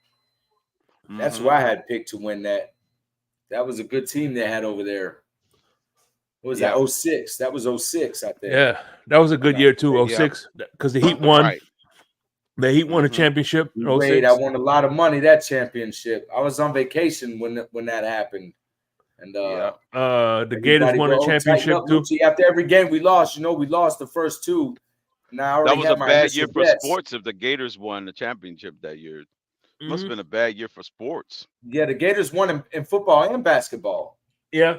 that's who I had picked to win that. That was a good team they had over there. What was that? 06. That was 06, I think. Yeah, that was a good year too. 06, because the Heat won. Right. The Heat won a championship. in Wait, 06. I won a lot of money that championship. I was on vacation when that happened, and the Gators won a championship up, too. Lucci. After every game we lost, we lost the first two. Now That was a bad year for sports if the Gators won the championship that year. Must have been a bad year for sports. Yeah, the Gators won in football and basketball. Yeah.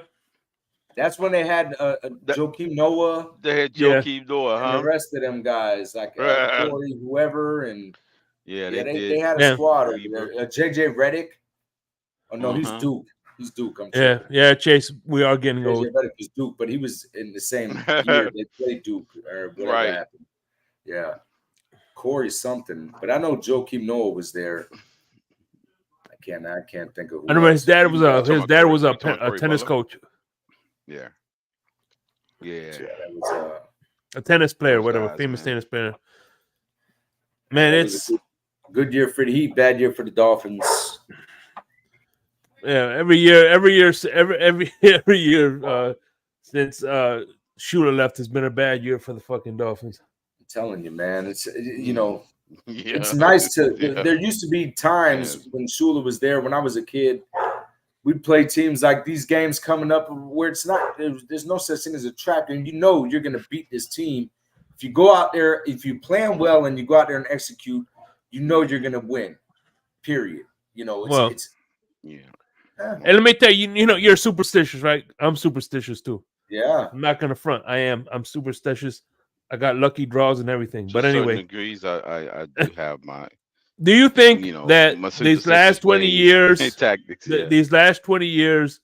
That's when they had Joakim Noah. They had Joakim Noah, and the rest of them guys, like Corey, whoever, and they had a squad over there. JJ Redick. Oh no, he's Duke. He's Duke. I'm sure. Yeah, Chase. We are getting old. JJ Redick is Duke, but he was in the same year they played Duke or whatever happened. Yeah, Corey something, but I know Joakim Noah was there. I can't think of who. I remember his dad was a tennis coach. Yeah. That was a tennis player, whatever, famous tennis player. Man, it's a good year for the Heat, bad year for the Dolphins. Yeah, every year since Shula left has been a bad year for the fucking Dolphins. I'm telling you, man, it's it's nice to. There used to be times when Shula was there when I was a kid. We'd play teams like these games coming up where it's not. There's no such thing as a trap, and you're going to beat this team. If you go out there, if you plan well and you go out there and execute, you're going to win. Period. It's And let me tell you, you're superstitious, right? I'm superstitious too. Yeah, I'm not gonna front. I'm superstitious. I got lucky draws and everything. But anyway, degrees, I do have my. Do you think that these last 20 years, tactics, these last 20 years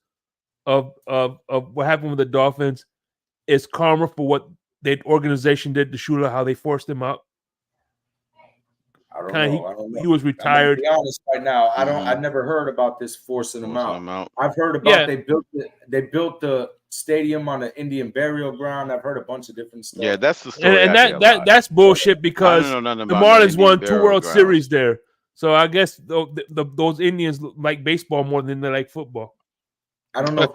of what happened with the Dolphins is karma for what the organization did to Shula, how they forced him out? I don't know. He was retired. To be honest, right now, I never heard about this forcing him out. I've heard about they built the stadium on an Indian burial ground. I've heard a bunch of different stuff. Yeah, that's the story. And that's bullshit because the Marlins won 2 World Series there. So I guess those Indians like baseball more than they like football. I don't know.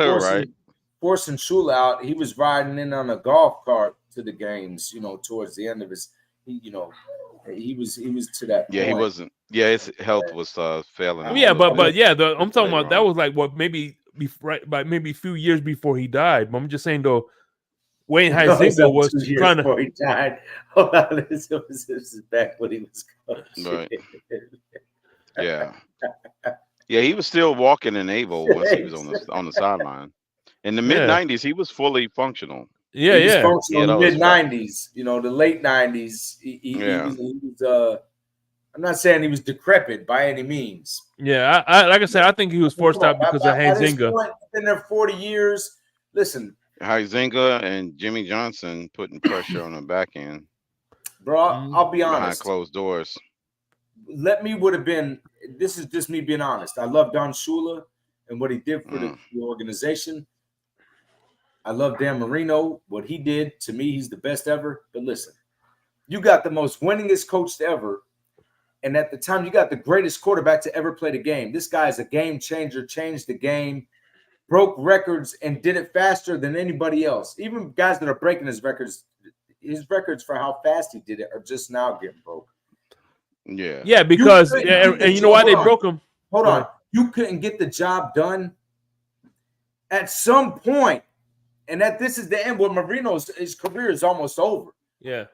Forcing Shula out, he was riding in on a golf cart to the games. Towards the end of his, he was to that point. Yeah, he wasn't. Yeah, his health was failing. I'm talking about that was like maybe right by maybe a few years before he died. But I'm just saying though, Wayne No, it's Huizenga not was 2 years trying to. before he died. Hold on, this is back when he was coaching. Right. Yeah. Yeah, he was still walking and able once he was on the sideline. In the mid Yeah, '90s, he was fully functional. yeah, He was yeah, He functional had in the all his mid faculties. '90s. You know, the late '90s. He Yeah. was. He was. I'm not saying he was decrepit by any means. yeah. I like I said, I think he was I mean, forced come on, out because of at this Huizenga. point, been there 40 years. Listen, Huizenga and Jimmy Johnson putting pressure on the back end bro, I'll be behind honest. closed doors. Would have been. This is just me being honest. I love Don Shula and what he did for the organization. I love Dan Marino, what he did. To me, he's the best ever. But listen, you got the most winningest coach ever. And at the time, you got the greatest quarterback to ever play the game. This guy is a game changer, changed the game, broke records, and did it faster than anybody else. Even guys that are breaking his records for how fast he did it are just now getting broke. Yeah. Yeah, because couldn't and get you know why they hold on. broke him? Hold on. You couldn't get the job done at some point, and that this is the end where Marino's his career is almost over. Yeah.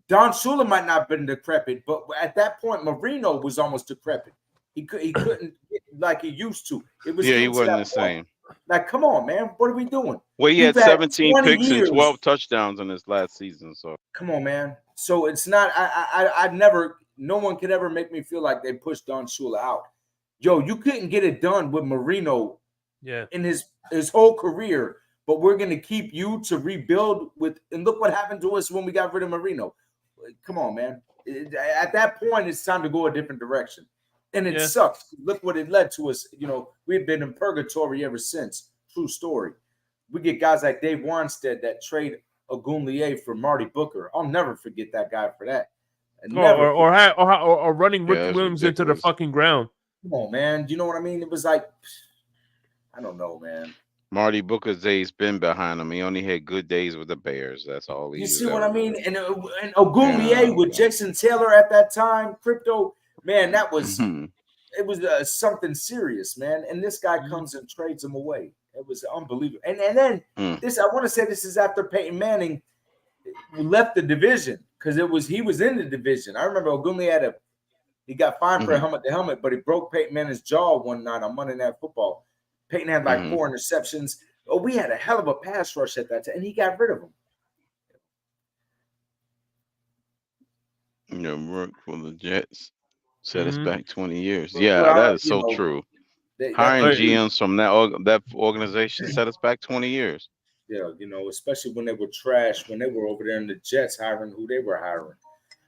Don Shula might not have been decrepit, but at that point, Marino was almost decrepit. He couldn't get like he used to. It was Yeah, he getting to wasn't that the point. same. Like, come on, man, what are we doing? Well, he You've had 17 20 picks and years. 12 touchdowns in his last season. So Come on, man. So it's not. No one could ever make me feel like they pushed Don Shula out. Yo, you couldn't get it done with Marino. Yeah. In his whole career, but we're gonna keep you to rebuild with. And look what happened to us when we got rid of Marino. Come on, man. At that point, it's time to go a different direction, and it sucks. Look what it led to us. You know, we've been in purgatory ever since. True story. We get guys like Dave Wanstead that trade Ogunleye for Marty Booker. I'll never forget that guy for that. Or running Ricky that's Williams into the ridiculous. fucking ground. Come on, man. Do you know what I mean? It was like, I don't know, man. Marty Booker's days been behind him. He only had good days with the Bears. That's all he. You was see what ever I mean? doing. And Ogunleye with Jason Taylor at that time, crypto, man, that was it was something serious, man. And this guy comes and trades him away. It was unbelievable. And then this, I want to say this is after Peyton Manning left the division because he was in the division. I remember Ogunleye he got fined for a helmet to helmet, but he broke Peyton Manning's jaw one night on Monday Night Football. Peyton had like 4 interceptions. Oh, we had a hell of a pass rush at that time, and he got rid of him. Work for the Jets set us back 20 years. Yeah, that is so true. Hiring GMs from that organization set us back 20 years. Yeah, especially when they were trash, when they were over there in the Jets hiring who they were hiring.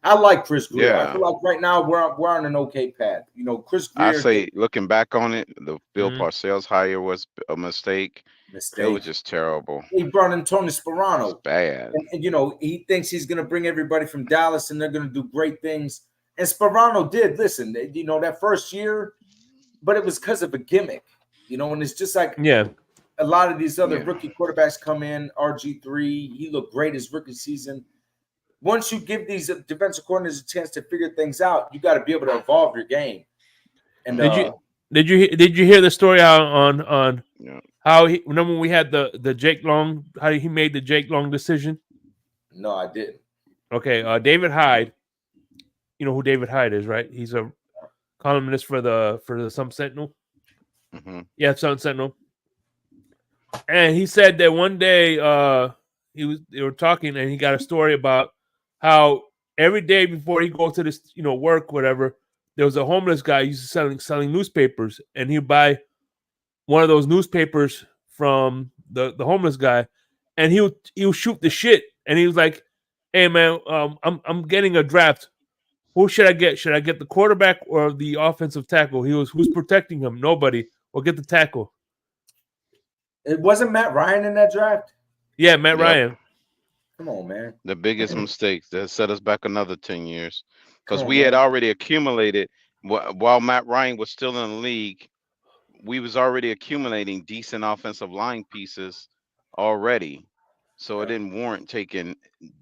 I like Chris Greer. Yeah. I feel like right now we're on an okay path. Chris Greer. I say, looking back on it, the Bill Parcells hire was a mistake. It was just terrible. He brought in Tony Sparano. It's bad. And he thinks he's going to bring everybody from Dallas and they're going to do great things. And Sparano did. Listen, that first year, but it was because of a gimmick. And it's just like a lot of these other rookie quarterbacks come in. RG3, he looked great his rookie season. Once you give these defensive coordinators a chance to figure things out, you got to be able to evolve your game. And did you hear the story on how he remember when we had the Jake Long, how he made the Jake Long decision? No, I didn't. Okay, David Hyde. You know who David Hyde is, right? He's a columnist for the Sun Sentinel. Yeah, Sun Sentinel. And he said that one day they were talking and he got a story about how every day before he goes to this, work, whatever, there was a homeless guy used to selling newspapers, and he'd buy one of those newspapers from the homeless guy, and he would shoot the shit, and he was like, "Hey man, I'm getting a draft. Who should I get? Should I get the quarterback or the offensive tackle?" Who's protecting him? Nobody. Or get the tackle. It wasn't Matt Ryan in that draft. Yeah, Matt Ryan. Come on, man. The biggest mistakes that set us back another 10 years because we had already accumulated while Matt Ryan was still in the league. We was already accumulating decent offensive line pieces already, so it didn't warrant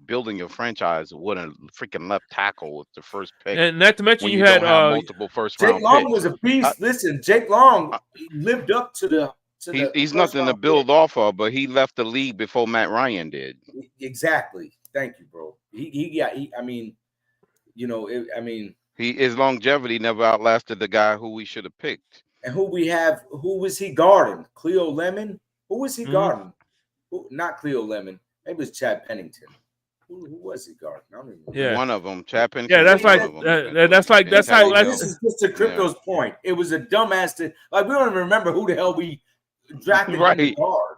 building your franchise with a freaking left tackle with the first pick. And not to mention you don't had have multiple first round Jake Long picks. was a beast. Listen, Jake Long lived up to the He's first nothing to round build off of, but he left the league before Matt Ryan did. pick. Exactly. Thank you, bro. I mean, His longevity never outlasted the guy who we should have picked. and who was he guarding? Cleo Lemon? Who was he Mhm. guarding? Not Cleo Lemon. Maybe it was Chad Pennington. Who was he guarding? I don't even remember. Yeah. One of them, Chad Pennington. Yeah, that's was like one of them. that's like And that's how Teddy like This is just to Crypto's point. It was a dumbass we don't even remember who the hell we drafted him to Right. guard.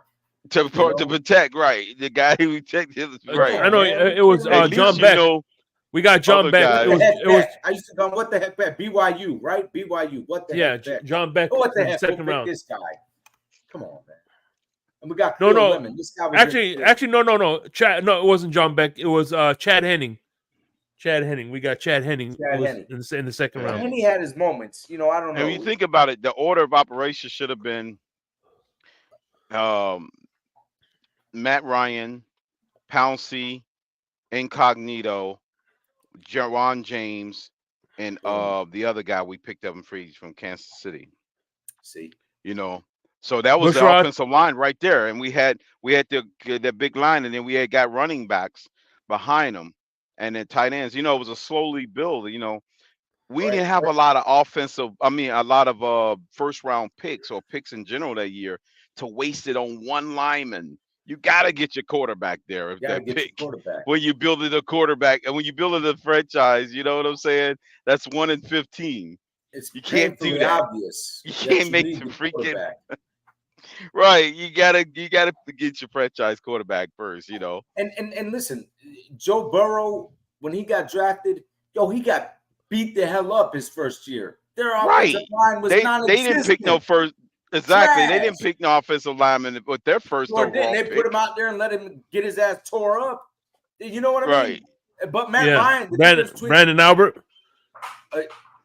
to protect, right? The guy who checked his right. I know it was At least John you Beck. know We got John other Beck. guys. It was I used to go, what the heck, Beck? BYU, right? BYU. What the yeah, heck, Beck? John Beck What the in the heck? second We'll pick round. this guy. Come on, man. And we got No, Cleo no. Lemon. This guy was Actually, no. Chad, no, it wasn't John Beck. It was Chad Henning. Chad Henning. We got Chad Henning. Henning. In the second round. Henny had his moments. I don't and know. when you think about it, the order of operations should have been Matt Ryan, Pouncey, Incognito, Jaron James, and the other guy we picked up in free from Kansas City. See, so that was the Bushrod. offensive line right there, and we had the big line, and then we had got running backs behind them, and then tight ends. It was a slowly build. We didn't have a lot of a lot of first round picks or picks in general that year to waste it on one lineman. You got to get your quarterback there. If that pick, when you build it a quarterback and when you build it a franchise, you know what I'm saying? That's 1 in 15. you can't do that. Obvious. You can't make the freaking right. You gotta get your franchise quarterback first. And listen, Joe Burrow, when he got drafted, he got beat the hell up his first year. Their offensive line was non-existent. They didn't pick no first. Exactly. Trash. They didn't pick no offensive lineman with their first overall They pick. put him out there and let him get his ass tore up. You know what I mean? But Matt Ryan, Brandon Albert.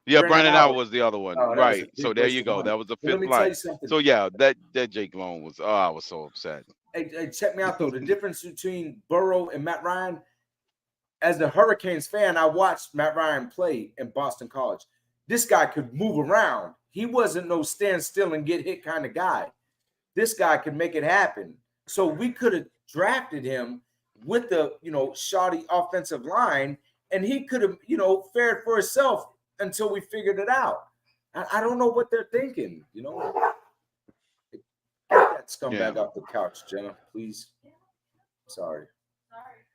Brandon Albert was the other one. Right. So there you go. Line. That was the fifth line. So yeah, that Jake Long was. Oh, I was so upset. Hey, check me out though. The difference between Burrow and Matt Ryan. As a Hurricanes fan, I watched Matt Ryan play in Boston College. This guy could move around. He wasn't no stand still and get hit kind of guy. This guy could make it happen. So we could have drafted him with the, shoddy offensive line, and he could have, fared for himself until we figured it out. I don't know what they're thinking, Get that scumbag off the couch, Jenna, please. Sorry.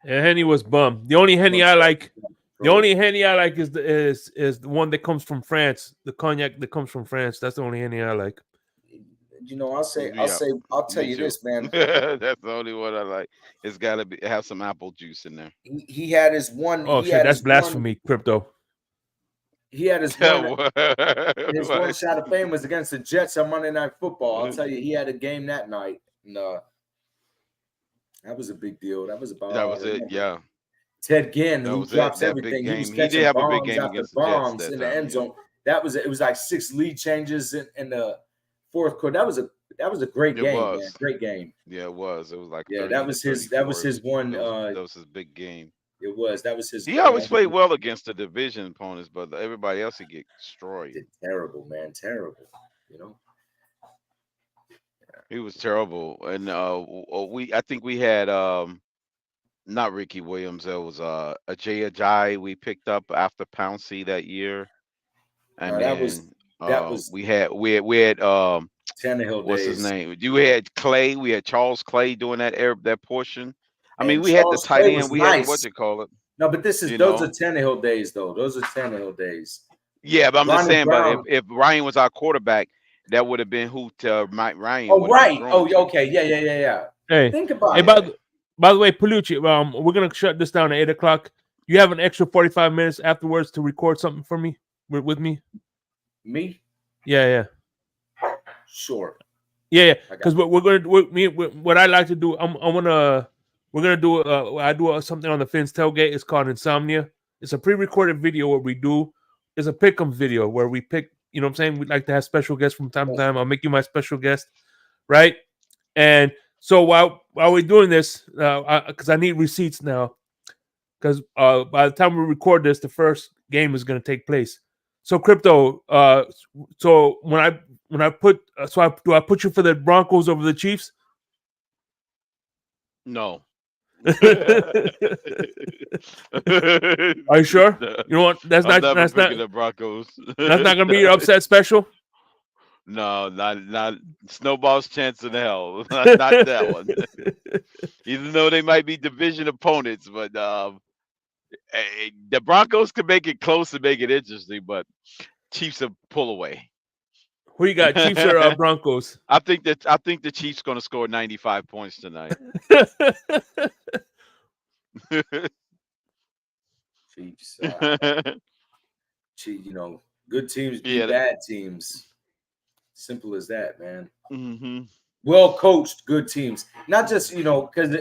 Yeah, Henny was bummed. The only Henny I like. The only Henny I like is the one that comes from France. The cognac that comes from France. That's the only Henny I like. I'll tell you this, man. That's the only one I like. It's got to have some apple juice in there. He had his one. Oh shit, that's blasphemy, Crypto. He had his one. His one shot of fame was against the Jets on Monday Night Football. I'll tell you, he had a game that night. And, that was a big deal. That was it. Yeah. Ted Ginn, who drops everything. He did have a big game against the bombs Jets in the end zone. It was like 6 lead changes in the fourth quarter. That was a great game, man. Great game. Yeah, it was. It was like that was his one. That was his big game. It was. That was his. He always played well against the division opponents, but everybody else he get destroyed. Terrible, man. Terrible. He was terrible, and I think we had not Ricky Williams. It was Ajay Ajayi we picked up after Pouncey that year, and we had Tannehill. What's his name? You had Clay. We had Charles Clay doing that portion. I mean, we Charles had the tight Clay end. We nice. had what you call it. No, but those are Tannehill days, though. Those are Tannehill days. Yeah, but I'm just saying. Brown. But if Ryan was our quarterback, that would have been who Mike Ryan. Oh, right. Oh, okay. Yeah. Hey, think about it. By the way, Pielliucci, we're gonna shut this down at 8:00. You have an extra 45 minutes afterwards to record something for me with me. Me? Yeah. Sure. Yeah. Because what I like to do, we're gonna do I do something on the Fins tailgate. It's called Insomnia. It's a pre-recorded video where we do. It's a pick-em video where we pick. You know what I'm saying? We'd like to have special guests from time to time. I'll make you my special guest, right? And so while we're doing this, because I need receipts now, because by the time we record this, the first game is going to take place. So crypto. So when I put do I put you for the Broncos over the Chiefs? No. Are you sure? You know what? I'm never picking the Broncos. That's not gonna be your upset special. No, not snowball's chance in hell. Not that one. Even though they might be division opponents, but the Broncos could make it close and make it interesting, but Chiefs will pull away. Who you got, Chiefs or Broncos? I think the Chiefs going to score 95 points tonight. Chiefs. Good teams beat bad teams. Simple as that, man. Mm-hmm. Well coached, good teams. Not just because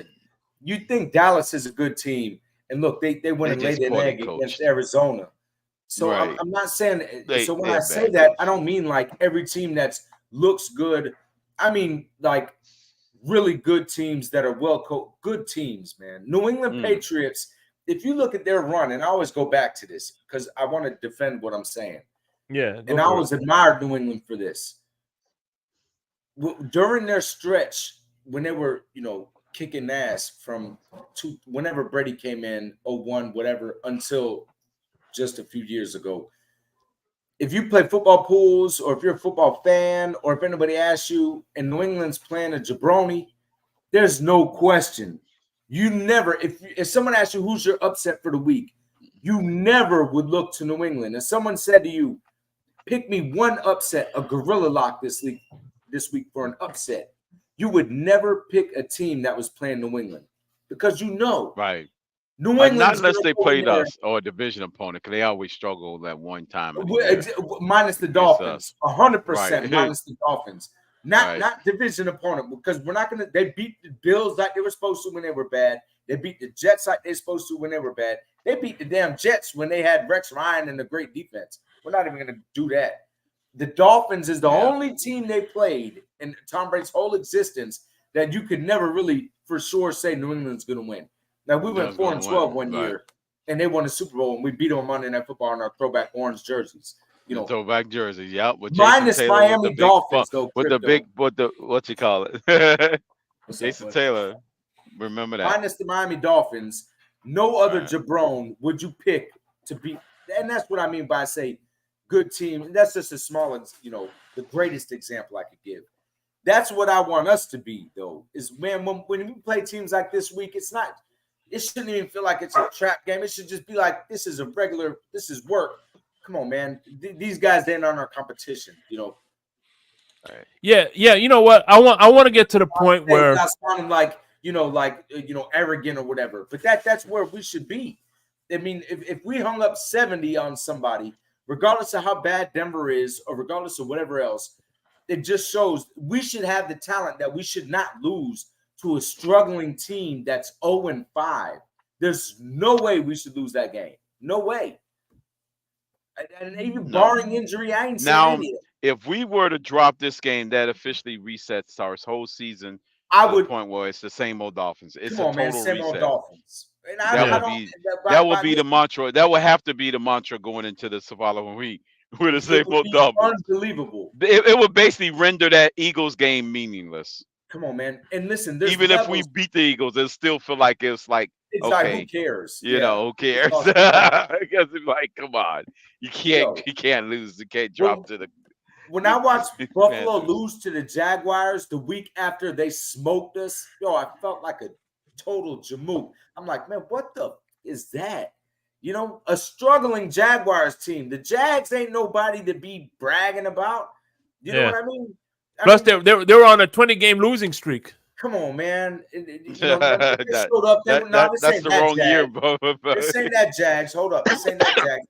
you think Dallas is a good team, and look, they went and laid an egg against Arizona. So right. I'm not saying. So when I say that, I don't mean like every team that looks good. I mean like really good teams that are well coached. Good teams, man. New England Patriots. If you look at their run, and I always go back to this because I want to defend what I'm saying. Yeah, and I always admired New England for this. During their stretch, when they were, kicking ass from whenever Brady came in, 01, whatever, until just a few years ago. If you play football pools, or if you're a football fan, or if anybody asks you, and New England's playing a jabroni, there's no question. You never, if someone asks you who's your upset for the week, you never would look to New England. If someone said to you, pick me one upset, a gorilla lock this week for an upset, you would never pick a team that was playing New England because right. New England, not unless they played us or a division opponent, because they always struggle at one time. Minus the Dolphins, 100% minus the Dolphins, not division opponent, because we're not gonna. They beat the Bills like they were supposed to when they were bad. They beat the Jets like they're supposed to when they were bad. They beat the damn Jets when they had Rex Ryan and a great defense. We're not even gonna do that. The Dolphins is the only team they played in Tom Brady's whole existence that you could never really for sure say New England's going to win. Now, we went 4-12 one year, and they won the Super Bowl, and we beat them on Monday Night Football in our throwback orange jerseys. Throwback jerseys, yeah. With minus Jason Taylor Miami Dolphins, though. With the big, what you call it? Jason Taylor. Remember that. Minus the Miami Dolphins, no other jabron would you pick to beat. And that's what I mean by say good team. And that's just a small, the greatest example I could give. That's what I want us to be, though, is, man, when we play teams like this week, it shouldn't even feel like it's a trap game. It should just be like, this is work. Come on, man. These guys, they're not our competition, Right. Yeah. You know what? I want to get to the point where not sounding like, arrogant or whatever, but that's where we should be. I mean, if we hung up 70 on somebody, regardless of how bad Denver is, or regardless of whatever else, it just shows we should have the talent that we should not lose to a struggling team that's 0-5. There's no way we should lose that game. No way. And even barring injury, I ain't saying it. If we were to drop this game, that officially resets our whole season. To the point where it's the same old Dolphins. It's a total reset. Old Dolphins. And that would be the mantra. That would have to be the mantra going into the following week. We're the same old Dolphins. Unbelievable. It would basically render that Eagles game meaningless. Come on, man. And listen, even if we beat the Eagles, it still feel like it's like, okay, who cares? Who cares? I guess it's like, come on, you can't lose. You can't drop to the. When I watched Buffalo lose to the Jaguars the week after they smoked us, I felt like a total jamook. I'm like, man, what the is that? A struggling Jaguars team. The Jags ain't nobody to be bragging about. You know what I mean? Plus, they were on a 20-game losing streak. Come on, man. That's the wrong year, bro. This ain't that Jags. Hold up. This ain't that Jags.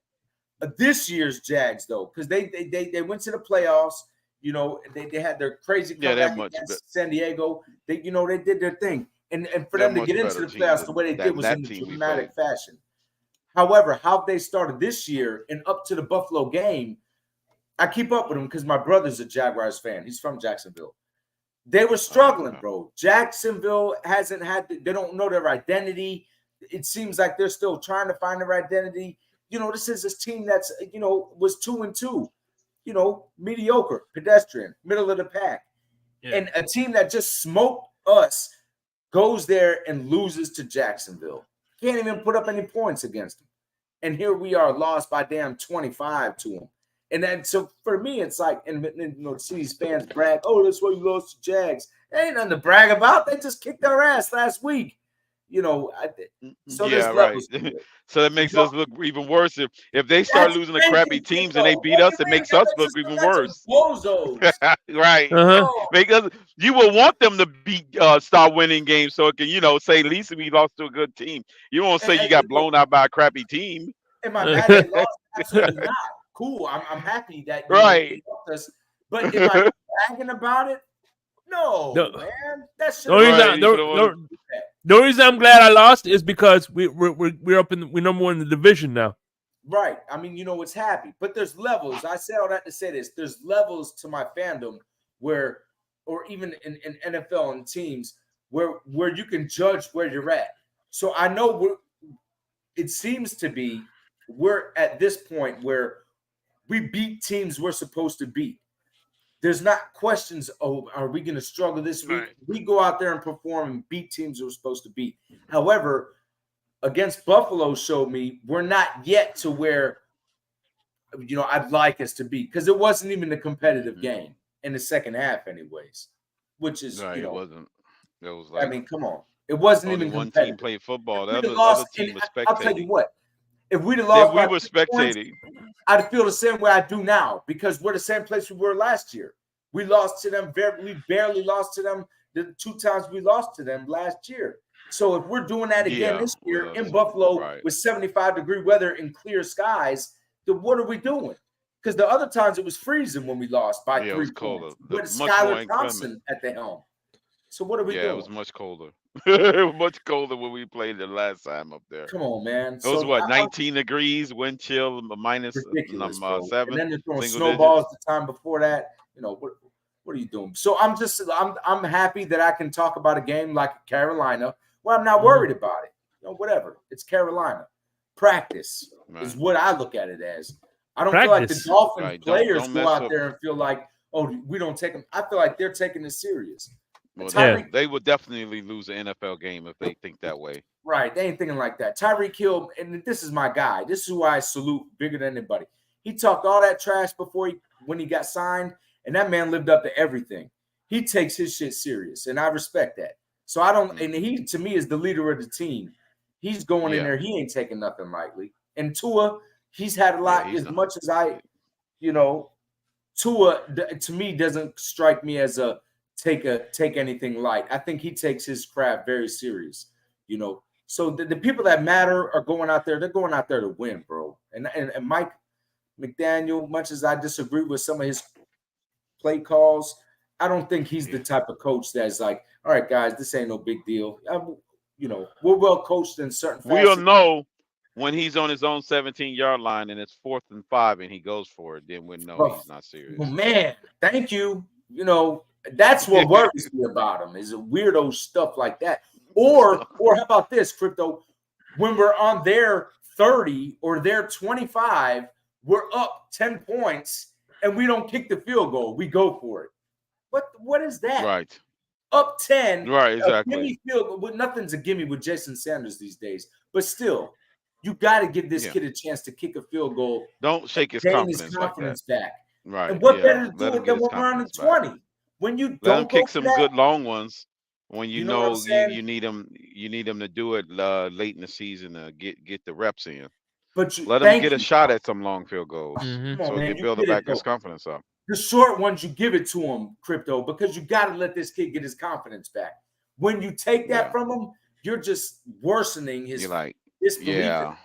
This year's Jags, though, because they went to the playoffs. They had their crazy comeback against San Diego. They did their thing, and for them to get into the playoffs the way they did was in a dramatic fashion. However, how they started this year and up to the Buffalo game, I keep up with them because my brother's a Jaguars fan. He's from Jacksonville. They were struggling, bro. Jacksonville they don't know their identity. It seems like they're still trying to find their identity. This is a team that's, was 2-2, mediocre, pedestrian, middle of the pack. Yeah. And a team that just smoked us goes there and loses to Jacksonville. Can't even put up any points against them. And here we are, lost by damn 25 to them. And then, so for me, it's like, and see these fans brag, oh, that's why you lost to Jags. There ain't nothing to brag about. They just kicked our ass last week. So yeah, right. So that makes us look even worse. If they start losing to crappy teams and they beat us, it makes us look even worse. Right. Uh-huh. You will want them to start winning games so it can, say at least we lost to a good team. You won't say you got blown out by a crappy team. Am I mad they lost? Absolutely not. Cool. I'm happy that right. helped us. But am I bragging about it? No, man. That's the only reason I'm glad I lost is because we're up we're number one in the division now. Right. I mean, it's happy, but there's levels. I say all that to say this. There's levels to my fandom where, or even in NFL and teams where you can judge where you're at. So I know it seems to be we're at this point where we beat teams we're supposed to beat. There's not questions, are we going to struggle this week? Right. We go out there and perform and beat teams we're supposed to beat. However, against Buffalo showed me we're not yet to where, I'd like us to be, because it wasn't even a competitive game in the second half anyways, which is, right, it wasn't. It was like, I mean, come on. It wasn't even one competitive. team played football. The other team was spectating. I'll tell you what. If we'd have lost, we were spectating. I'd feel the same way I do now, because we're the same place we were last year. We lost to them. We barely lost to them the 2 times we lost to them last year. So if we're doing that again this year in Buffalo with 75-degree weather and clear skies, then what are we doing? Because the other times it was freezing when we lost by 3 points. With Skylar Thompson at the helm. So what are we doing? Yeah, it was much colder. It was much colder when we played the last time up there. Come on, man. It was 19 degrees, wind chill minus 7. And then you're throwing snowballs the time before that. What are you doing? So I'm happy that I can talk about a game like Carolina. Well, I'm not worried about it. Whatever. It's Carolina. Practice is what I look at it as. I don't feel like the Dolphins players go out there and feel like, oh, we don't take them. I feel like they're taking it serious. Well, they would definitely lose an NFL game if they think that way. Right. They ain't thinking like that. Tyreek Hill, and this is my guy. This is who I salute bigger than anybody. He talked all that trash when he got signed, and that man lived up to everything. He takes his shit serious, and I respect that. So and he, to me, is the leader of the team. He's going in there. He ain't taking nothing lightly. And Tua, he's had a lot, much as Tua, to me, doesn't strike me as a take anything light. I think he takes his craft very serious, So the people that matter are going out there. They're going out there to win, bro. And Mike McDaniel, much as I disagree with some of his play calls, I don't think he's the type of coach that's like, all right, guys, this ain't no big deal. We're well coached in certain facets. We'll know when he's on his own 17-yard line and it's 4th and 5 and he goes for it, then we'll know he's not serious. Well, man, thank you. That's what worries me about him, is weirdo stuff like that. Or how about this, Crypto? When we're on their 30 or their 25, we're up 10 points and we don't kick the field goal. We go for it. What is that? Right. Up 10. Right, exactly. Gimme field goal. Nothing's a gimme with Jason Sanders these days. But still, you got to give this kid a chance to kick a field goal. Don't shake his confidence back. Right. And what better to do it than when we're on the 20? When you let him kick some that, good long ones, when you know you need him to do it late in the season to get the reps in. But let him get a shot at some long field goals, so he can build back his confidence up. The short ones, you give it to him, Crypto, because you got to let this kid get his confidence back. When you take that from him, you're just worsening his disbelief in himself.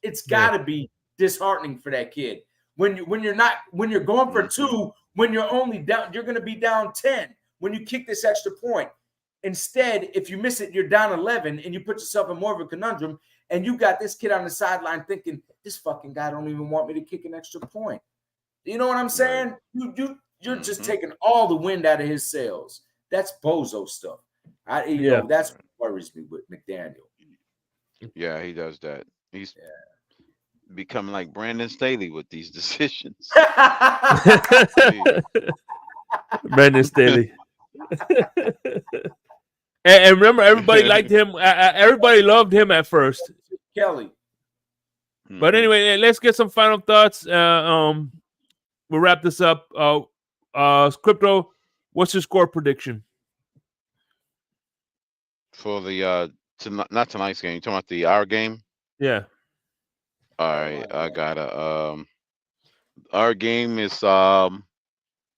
It's got to be disheartening for that kid. When you're going for 2, when you're only down, you're going to be down 10 when you kick this extra point. Instead, if you miss it, you're down 11 and you put yourself in more of a conundrum, and you got this kid on the sideline thinking, this fucking guy don't even want me to kick an extra point. You know what I'm saying? You're just taking all the wind out of his sails. That's bozo stuff. That's what worries me with McDaniel. Yeah, he does that. becoming like Brandon Staley with these decisions. Brandon Staley. And remember, everybody liked him. Everybody loved him at first. Kelly. But anyway, let's get some final thoughts. We'll wrap this up. Crypto, what's your score prediction? For the not tonight's game, you talking about our game? Yeah. All right, I got our game is I'm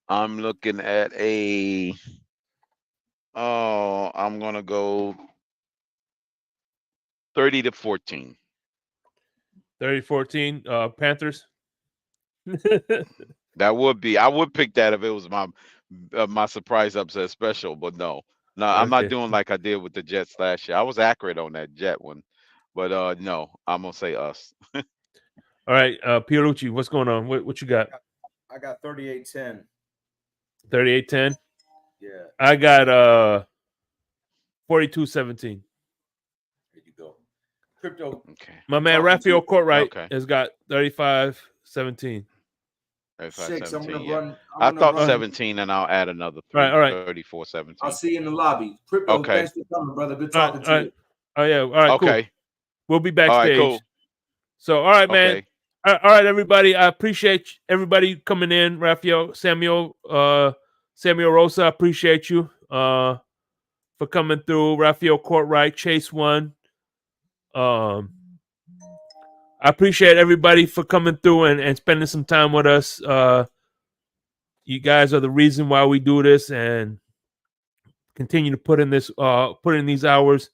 looking at I'm gonna go 30-14. 30-14, Panthers. That would be, I would pick that if it was my surprise upset special, but no, I'm not Okay. doing like I did with the Jets last year. I was accurate on that Jet one, but no, I'm gonna say us. All right, Pielliucci, what's going on? What you got? I got 38-10. 38-10. Yeah. I got 42-17. There you go. Crypto. Okay. My man Raphael Courtright Okay. has got 35-17. 6. I'm 17, gonna yeah. run. I thought run. 17, and I'll add another 3. All right. 34-17. I'll see you in the lobby. Crypto, Okay. thanks for coming, brother. Good talking to you. Oh yeah. All right. Okay. Cool. We'll be All backstage. right. Cool. So, all right, man. Okay. All right, everybody. I appreciate everybody coming in. Raphael, Samuel Rosa, I appreciate you for coming through. Raphael Courtright, Chase One. I appreciate everybody for coming through and spending some time with us. You guys are the reason why we do this and continue to put in these hours.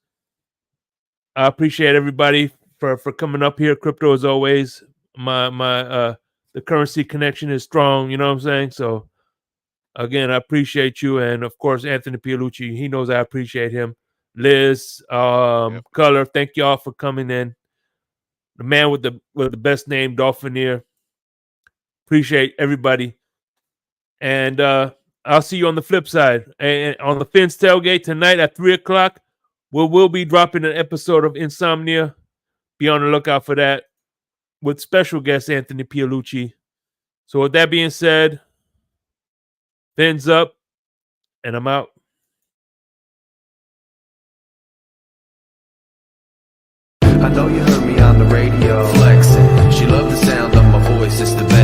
I appreciate everybody for coming up here. Crypto, as always, the currency connection is strong. You know what I'm saying? So again, I appreciate you, and of course, Anthony Pielliucci. He knows I appreciate him. Liz, Color, thank y'all for coming in. The man with the best name, Dolphinier. Appreciate everybody, and I'll see you on the flip side. And on the Finn's Tailgate tonight at 3:00, we'll be dropping an episode of Insomnia. Be on the lookout for that with special guest Anthony Pielliucci. So with that being said, Fins up, and I'm out. I know you heard me on the radio flexing. She loved the sound of my voice, it's the best.